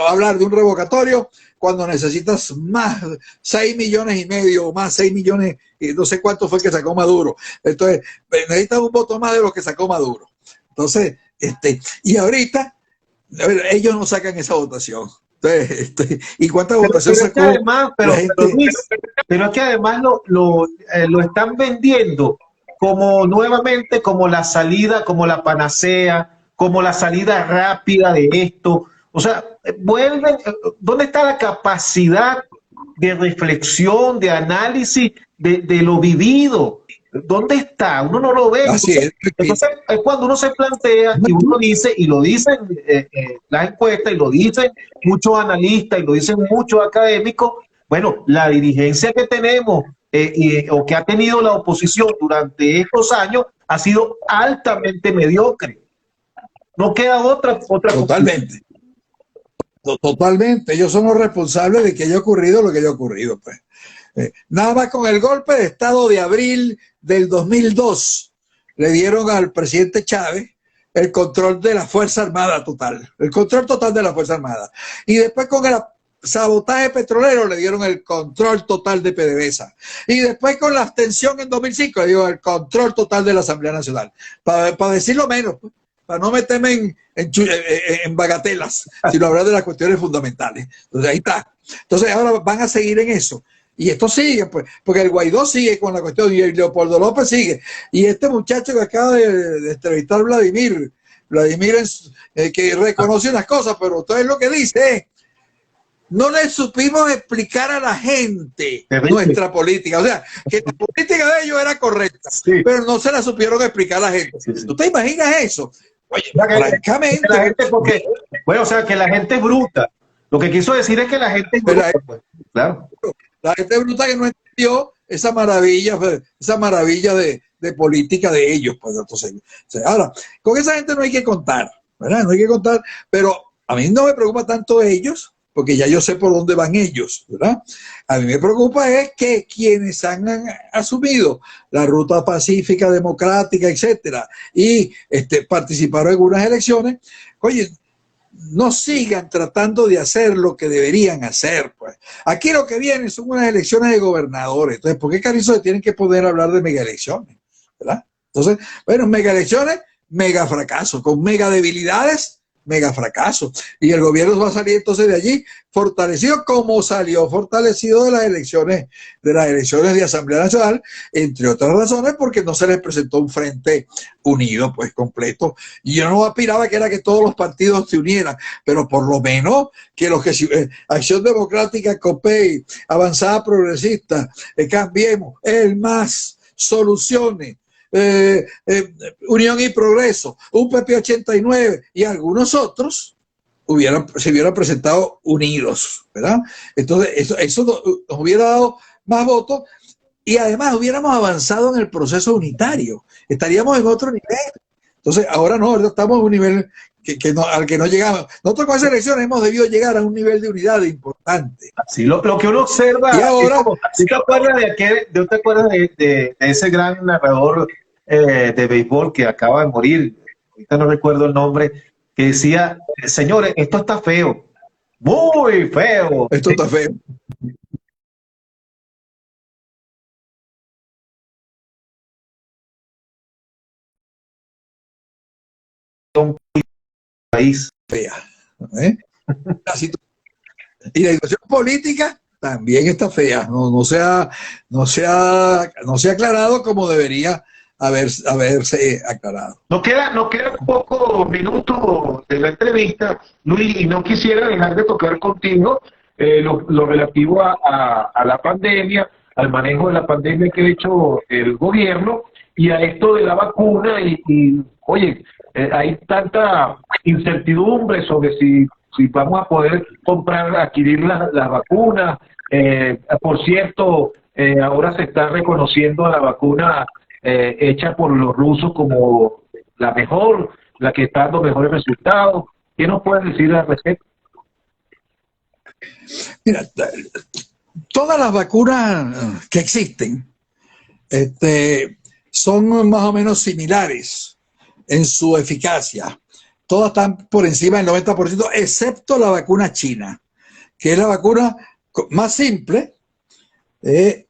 hablar de un revocatorio cuando necesitas más 6 millones y medio o más 6 millones y no sé cuánto fue que sacó Maduro. Entonces, necesitas un voto más de lo que sacó Maduro. Entonces, y ahorita, ellos no sacan esa votación. Entonces, ¿y cuánta votación sacó? Además, pero es que además lo están vendiendo como nuevamente como la salida, como la panacea, como la salida rápida de esto. O sea, vuelven, ¿dónde está la capacidad de reflexión, de análisis de lo vivido. ¿Dónde está? Uno no lo ve. Así es. Entonces es cuando uno se plantea y uno dice, y lo dicen las encuestas, y lo dicen muchos analistas, y lo dicen muchos académicos, bueno, la dirigencia que tenemos o que ha tenido la oposición durante estos años ha sido altamente mediocre. No queda otra Totalmente. Totalmente. Ellos son los responsables de que haya ocurrido lo que haya ocurrido, pues. Nada más con el golpe de Estado de abril del 2002 le dieron al presidente Chávez el control de la Fuerza Armada total, el control total de la Fuerza Armada. Y después con el sabotaje petrolero le dieron el control total de PDVSA. Y después con la abstención en 2005 le dieron el control total de la Asamblea Nacional. Para decirlo menos, pues, para no meterme en bagatelas, sino hablar de las cuestiones fundamentales. Entonces ahí está. Entonces ahora van a seguir en eso. Y esto sigue, pues, porque el Guaidó sigue con la cuestión y el Leopoldo López sigue. Y este muchacho que acaba de entrevistar Vladimir que reconoce unas cosas, pero todo es lo que dice. No le supimos explicar a la gente nuestra política. O sea, que la política de ellos era correcta, sí, pero no se la supieron explicar a la gente. Sí, sí. ¿Tú te imaginas eso? Oye, francamente. La gente porque, bueno, o sea, que la gente es bruta. Lo que quiso decir es que la gente es bruta. Pues, claro. La gente bruta que no entendió esa maravilla de política de ellos. Pues, entonces, ahora, con esa gente no hay que contar, ¿verdad? No hay que contar, pero a mí no me preocupa tanto ellos, porque ya yo sé por dónde van ellos, ¿verdad? A mí me preocupa es que quienes han asumido la ruta pacífica, democrática, etcétera, y participaron en unas elecciones, oye, no sigan tratando de hacer lo que deberían hacer, pues. Aquí lo que viene son unas elecciones de gobernadores. Entonces, ¿por qué cariño se tienen que poder hablar de mega elecciones? ¿Verdad? Entonces, bueno, mega elecciones, mega fracaso, con mega debilidades, mega fracaso. Y el gobierno va a salir entonces de allí fortalecido como salió fortalecido de las elecciones de Asamblea Nacional, entre otras razones porque no se les presentó un frente unido, pues completo. Y yo no aspiraba que era que todos los partidos se unieran, pero por lo menos que los que Acción Democrática, COPEI, Avanzada Progresista, Cambiemos, el MAS, Soluciones, Unión y Progreso, UPP 89 y algunos otros se hubieran presentado unidos, ¿verdad? Entonces eso nos hubiera dado más votos y además hubiéramos avanzado en el proceso unitario, estaríamos en otro nivel. Entonces ahora no, ahora estamos en un nivel al que no llegamos. Nosotros con esa elección hemos debido llegar a un nivel de unidad importante. Sí, lo que uno observa. Y ahora, ¿te acuerdas de ese gran narrador de béisbol que acaba de morir? Ahorita no recuerdo el nombre, que decía, señores, esto está feo, muy feo. Esto está feo. País fea, ¿eh? Y la situación política también está fea, no se ha aclarado como debería haberse aclarado. Nos queda pocos minutos de la entrevista, Luis, y no quisiera dejar de tocar contigo lo relativo a la pandemia, al manejo de la pandemia que ha hecho el gobierno y a esto de la vacuna y oye, hay tanta incertidumbre sobre si vamos a poder adquirir las vacunas. Por cierto, ahora se está reconociendo a la vacuna hecha por los rusos como la mejor, la que está dando mejores resultados. ¿Qué nos puedes decir al respecto? Mira, todas las vacunas que existen son más o menos similares en su eficacia. Todas están por encima del 90%, excepto la vacuna china, que es la vacuna más simple, que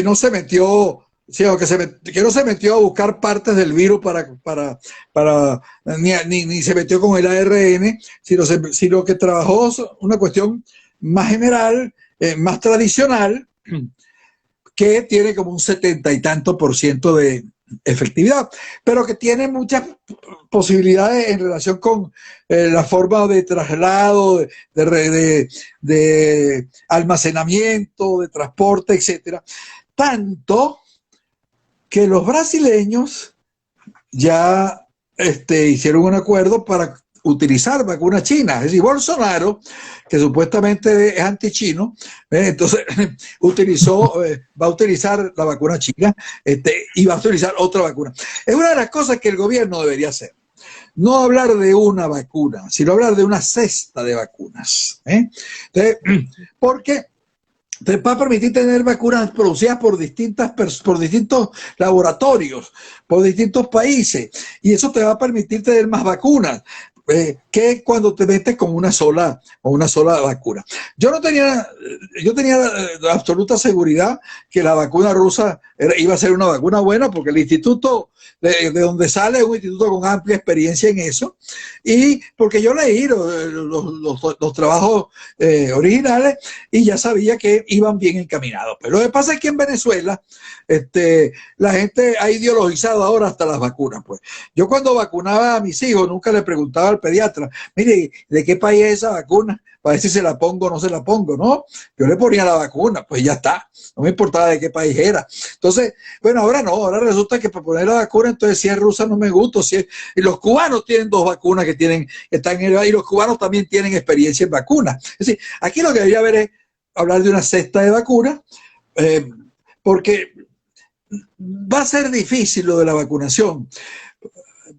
no se metió, que no se metió a buscar partes del virus ni se metió con el ARN, sino que trabajó una cuestión más general, más tradicional, que tiene como un 70 y tanto % efectividad, pero que tiene muchas posibilidades en relación con la forma de traslado, de almacenamiento, de transporte, etcétera. Tanto que los brasileños ya hicieron un acuerdo para utilizar vacunas chinas. Es decir, Bolsonaro, que supuestamente es antichino, entonces va a utilizar la vacuna china y va a utilizar otra vacuna. Es una de las cosas que el gobierno debería hacer. No hablar de una vacuna, sino hablar de una cesta de vacunas. Entonces, porque te va a permitir tener vacunas producidas por distintos laboratorios, por distintos países, y eso te va a permitir tener más vacunas que cuando te metes con una sola vacuna. Yo tenía absoluta seguridad que la vacuna rusa iba a ser una vacuna buena, porque el instituto de donde sale es un instituto con amplia experiencia en eso, y porque yo leí los trabajos originales y ya sabía que iban bien encaminados. Pero lo que pasa es que en Venezuela la gente ha ideologizado ahora hasta las vacunas. Pues yo, cuando vacunaba a mis hijos, nunca le preguntaba al pediatra, mire, ¿de qué país es esa vacuna? Para ver si se la pongo o no se la pongo, ¿no? Yo le ponía la vacuna, pues ya está. No me importaba de qué país era. Entonces, bueno, ahora no. Ahora resulta que para poner la vacuna, entonces si es rusa no me gusta. Y los cubanos tienen 2 vacunas que están y los cubanos también tienen experiencia en vacunas. Es decir, aquí lo que debería haber es hablar de una cesta de vacunas, porque va a ser difícil lo de la vacunación,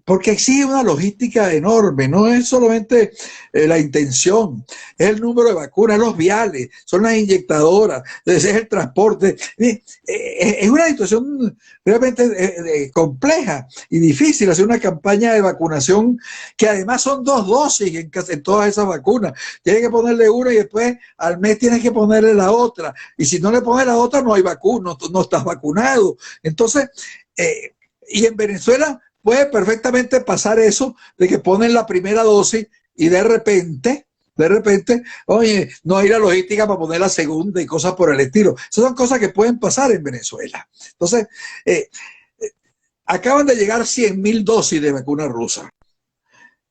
porque exige una logística enorme. No es solamente la intención, es el número de vacunas, los viales, son las inyectadoras, es el transporte. Es una situación realmente compleja y difícil hacer una campaña de vacunación, que además son 2 dosis en todas esas vacunas. Tienes que ponerle una y después al mes tienes que ponerle la otra, y si no le pones la otra no hay vacuna, no estás vacunado. Entonces, y en Venezuela puede perfectamente pasar eso, de que ponen la primera dosis y de repente, oye, no hay la logística para poner la segunda y cosas por el estilo. Esas son cosas que pueden pasar en Venezuela. Entonces, acaban de llegar 100.000 dosis de vacuna rusa.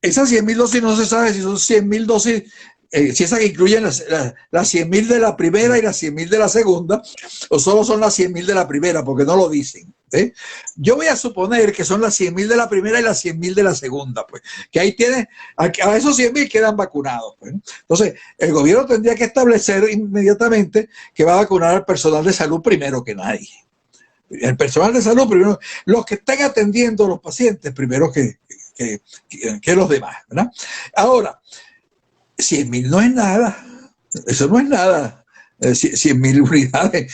Esas 100.000 dosis no se sabe si son 100.000 dosis, si esas que incluyen las 100.000 de la primera y las 100.000 de la segunda, o solo son las 100.000 de la primera, porque no lo dicen. Yo voy a suponer que son las 100.000 de la primera y las 100.000 de la segunda, pues, que ahí tiene, a esos 100.000 quedan vacunados. Pues. Entonces, el gobierno tendría que establecer inmediatamente que va a vacunar al personal de salud primero que nadie. El personal de salud primero, los que estén atendiendo a los pacientes primero que los demás, ¿verdad? Ahora, 100.000 no es nada, eso no es nada. 100.000 unidades.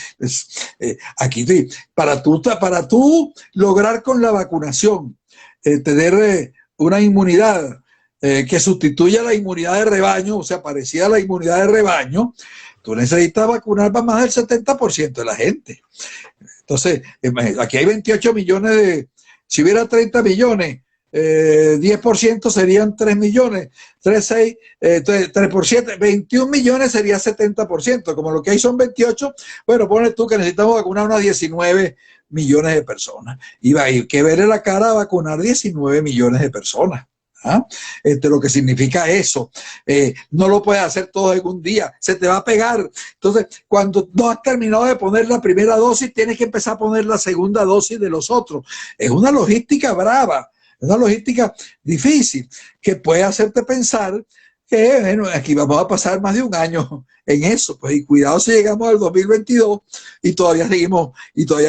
Aquí, para tú lograr con la vacunación tener una inmunidad que sustituya la inmunidad de rebaño, o sea, parecida a la inmunidad de rebaño, tú necesitas vacunar para más del 70% de la gente. Entonces, aquí hay 28 millones si hubiera 30 millones, 10% serían 3 millones, 3 por 7, 21 millones sería 70%, como lo que hay son 28, bueno, ponle tú que necesitamos vacunar unas 19 millones de personas, y hay que verle la cara a vacunar 19 millones de personas. Lo que significa eso, no lo puedes hacer todo en un día, se te va a pegar. Entonces, cuando no has terminado de poner la primera dosis, tienes que empezar a poner la segunda dosis de los otros. Es una logística brava, una logística difícil, que puede hacerte pensar que, bueno, aquí vamos a pasar más de un año en eso, pues, y cuidado si llegamos al 2022 y todavía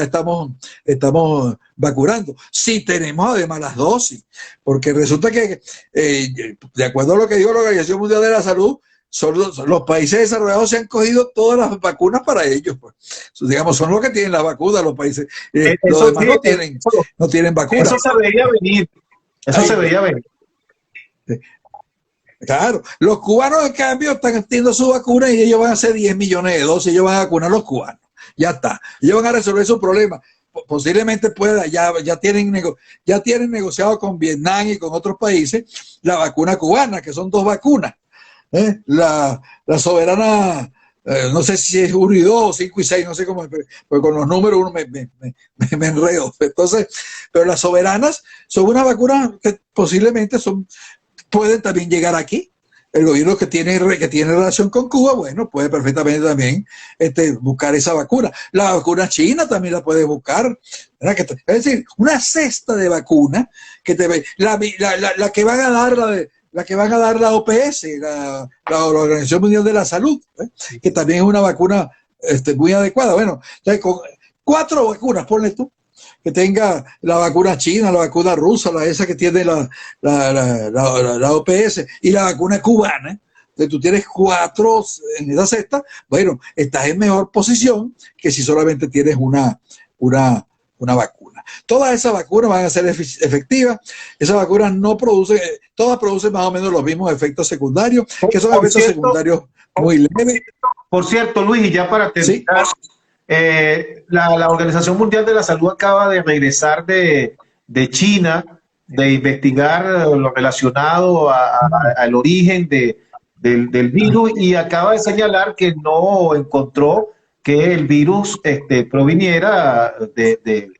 estamos vacunando. Si tenemos además las dosis, porque resulta que, de acuerdo a lo que dijo la Organización Mundial de la Salud, los países desarrollados se han cogido todas las vacunas para ellos, pues. Digamos, son los que tienen las vacunas, los países. Los demás no tienen vacunas. Eso se veía venir. Se veía venir. Claro, los cubanos en cambio están haciendo su vacuna y ellos van a hacer 10 millones de dosis, ellos van a vacunar a los cubanos. Ya está, ellos van a resolver su problema. Posiblemente ya tienen negociado con Vietnam y con otros países la vacuna cubana, que son 2 vacunas. La soberana no sé si es 1 y 2 o 5 y 6, no sé cómo, porque con los números uno me enredo. Entonces, pero las soberanas son una vacuna que posiblemente pueden también llegar aquí. El gobierno que tiene relación con Cuba, bueno, puede perfectamente también buscar esa vacuna. La vacuna china también la puede buscar. Es decir, una cesta de vacunas que la que van a dar la que van a dar la OPS, la Organización Mundial de la Salud, que también es una vacuna muy adecuada. Bueno, entonces, con 4 vacunas, ponle tú, que tenga la vacuna china, la vacuna rusa, esa que tiene la OPS y la vacuna cubana. Entonces tú tienes 4 en esa cesta, bueno, estás en mejor posición que si solamente tienes una vacuna. Todas esas vacunas van a ser efectivas. Esas vacunas no producen, todas producen más o menos los mismos efectos secundarios, que son efectos secundarios muy leves. Por cierto, Luis, y ya para terminar, ¿sí? La Organización Mundial de la Salud acaba de regresar de China, de investigar lo relacionado al origen del virus, y acaba de señalar que no encontró que el virus proviniera del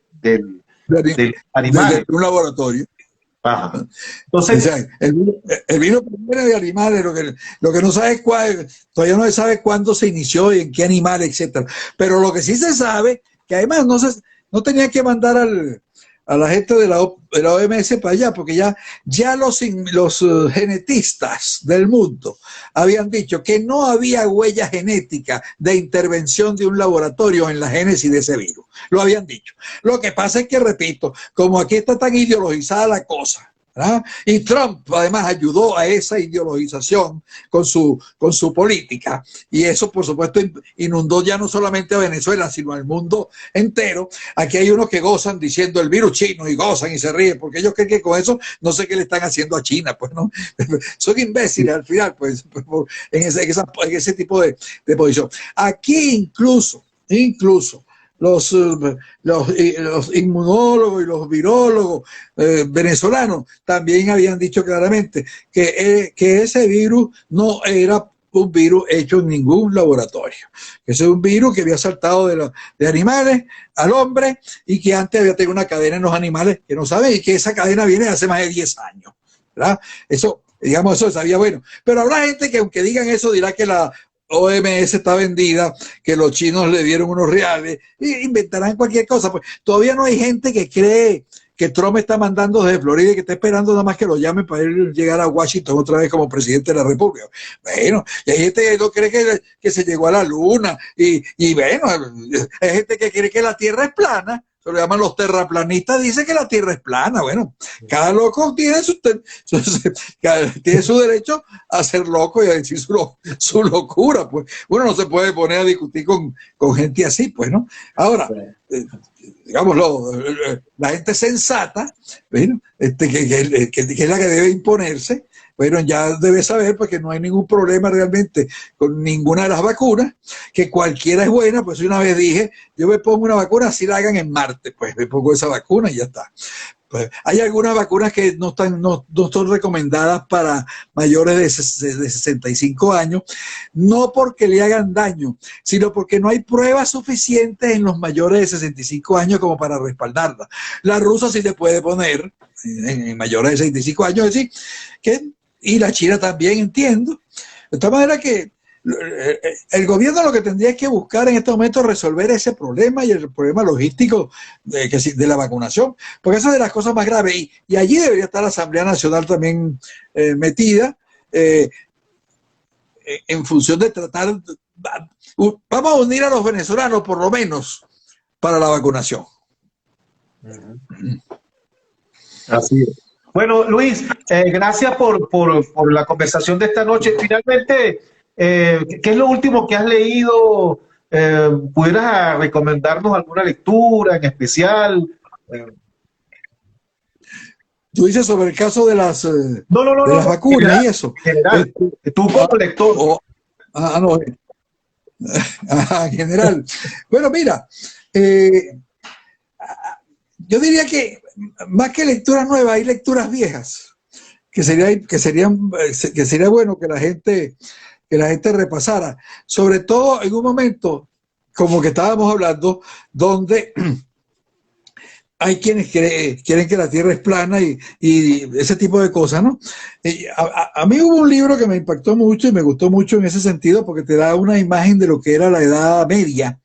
animal. De un laboratorio. Ajá. Entonces, o sea, el virus proviene de animales, lo que no sabe es todavía no se sabe cuándo se inició y en qué animal, etcétera. Pero lo que sí se sabe, que además no tenía que mandar a la gente de la OMS para allá, porque ya los genetistas del mundo habían dicho que no había huella genética de intervención de un laboratorio en la génesis de ese virus. Lo habían dicho. Lo que pasa es que, repito, como aquí está tan ideologizada la cosa, ¿verdad? Y Trump además ayudó a esa ideologización con su política, y eso por supuesto inundó ya no solamente a Venezuela sino al mundo entero. Aquí hay unos que gozan diciendo el virus chino, y gozan y se ríen porque ellos creen que con eso no sé qué le están haciendo a China, pues no, son imbéciles al final, pues en ese tipo de posición. Aquí incluso los inmunólogos y los virólogos venezolanos también habían dicho claramente que ese virus no era un virus hecho en ningún laboratorio. Ese es un virus que había saltado de animales al hombre, y que antes había tenido una cadena en los animales que no saben, y que esa cadena viene de hace más de 10 años. ¿Verdad? Eso, digamos, eso sabía bueno. Pero habrá gente que, aunque digan eso, dirá que la OMS está vendida, que los chinos le dieron unos reales, e inventarán cualquier cosa. Pues todavía no hay gente que cree que Trump está mandando desde Florida y que está esperando nada más que lo llamen para él llegar a Washington otra vez como presidente de la República. Bueno, y hay gente que no cree que se llegó a la luna, y bueno, hay gente que cree que la Tierra es plana. Se lo llaman los terraplanistas, dice que la Tierra es plana. Bueno, cada loco tiene su derecho a ser loco y a decir su locura. Pues uno no se puede poner a discutir con gente así, pues, ¿no? Ahora, digámoslo, la gente sensata, bueno, que es la que debe imponerse, bueno, ya debe saber, porque no hay ningún problema realmente con ninguna de las vacunas, que cualquiera es buena. Pues una vez dije, yo me pongo una vacuna, así la hagan en Marte, pues me pongo esa vacuna y ya está. Pues hay algunas vacunas que no son recomendadas para mayores de 65 años, no porque le hagan daño, sino porque no hay pruebas suficientes en los mayores de 65 años como para respaldarla. La rusa sí se puede poner en mayores de 65 años, es decir, y la China también, entiendo. De tal manera que el gobierno lo que tendría es que buscar en este momento resolver ese problema, y el problema logístico de la vacunación, porque esa es de las cosas más graves, y allí debería estar la Asamblea Nacional también metida, en función de tratar, vamos a unir a los venezolanos por lo menos para la vacunación. Así es. Bueno, Luis, gracias por la conversación de esta noche. Finalmente, ¿qué es lo último que has leído? ¿Pudieras recomendarnos alguna lectura en especial? Tú dices sobre el caso de las, de las vacunas general, y eso. General, tú como lector. No. En general. Bueno, mira, yo diría que más que lecturas nuevas, hay lecturas viejas, que sería bueno que la gente que la gente repasara, sobre todo en un momento como que estábamos hablando, donde hay quienes quieren que la Tierra es plana y ese tipo de cosas, ¿no? A mí hubo un libro que me impactó mucho y me gustó mucho en ese sentido porque te da una imagen de lo que era la Edad Media,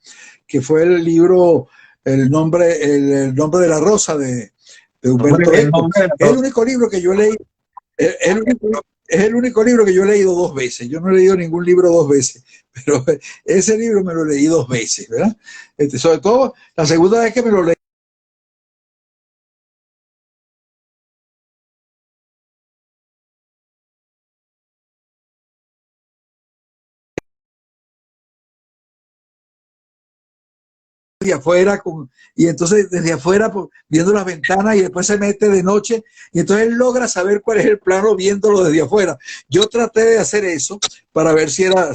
que fue el libro El nombre de la rosa de Humberto Eco. Es el único libro que yo leí, es el único libro que yo he leído 2 veces. Yo no he leído ningún libro 2 veces, pero ese libro me lo leí 2 veces, ¿verdad? Sobre todo, la segunda vez que me lo leí, de afuera y entonces desde afuera viendo las ventanas y después se mete de noche y entonces él logra saber cuál es el plano viéndolo desde afuera. Yo traté de hacer eso para ver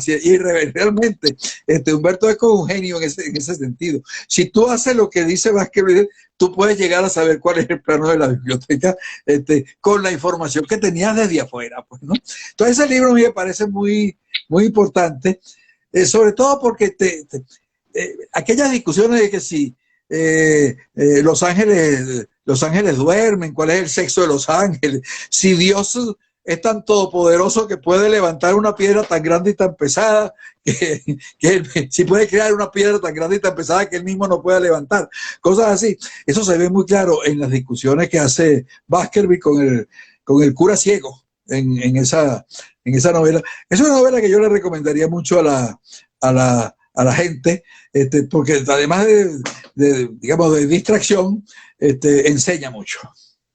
y realmente Humberto Eco es un genio en ese sentido. Si tú haces lo que dice Baskerville, tú puedes llegar a saber cuál es el plano de la biblioteca con la información que tenías desde afuera, pues, ¿no? Entonces ese libro a mí me parece muy, muy importante, sobre todo porque aquellas discusiones de que si los ángeles duermen, cuál es el sexo de los ángeles, si Dios es tan todopoderoso que puede levantar una piedra tan grande y tan pesada, si puede crear una piedra tan grande y tan pesada que él mismo no pueda levantar, cosas así. Eso se ve muy claro en las discusiones que hace Baskerville con el cura ciego en esa novela. Es una novela que yo le recomendaría mucho a la gente, porque además digamos, de distracción, enseña mucho.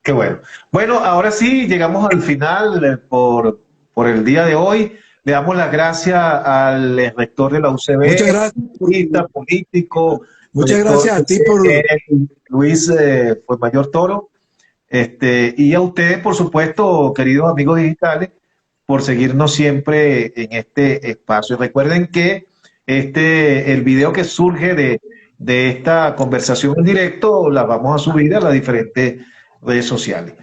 Qué bueno. Bueno, ahora sí, llegamos al final por el día de hoy. Le damos las gracias al rector de la UCB, muchas gracias, político. Muchas gracias a ti por... Luis Fuenmayor Toro. Y a ustedes, por supuesto, queridos amigos digitales, por seguirnos siempre en este espacio. Recuerden que el video que surge de esta conversación en directo la vamos a subir a las diferentes redes sociales.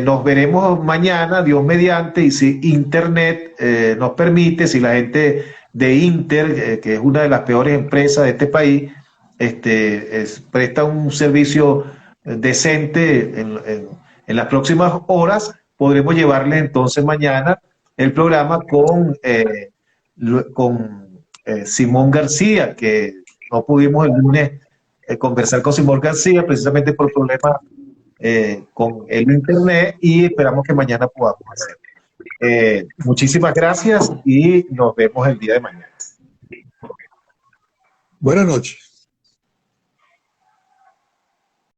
Nos veremos mañana, Dios mediante, y si Internet nos permite, si la gente de Inter, que es una de las peores empresas de este país, presta un servicio decente en las próximas horas, podremos llevarle entonces mañana el programa con Simón García, que no pudimos el lunes conversar con Simón García precisamente por problemas con el internet, y esperamos que mañana podamos hacerlo. Muchísimas gracias y nos vemos el día de mañana. Buenas noches.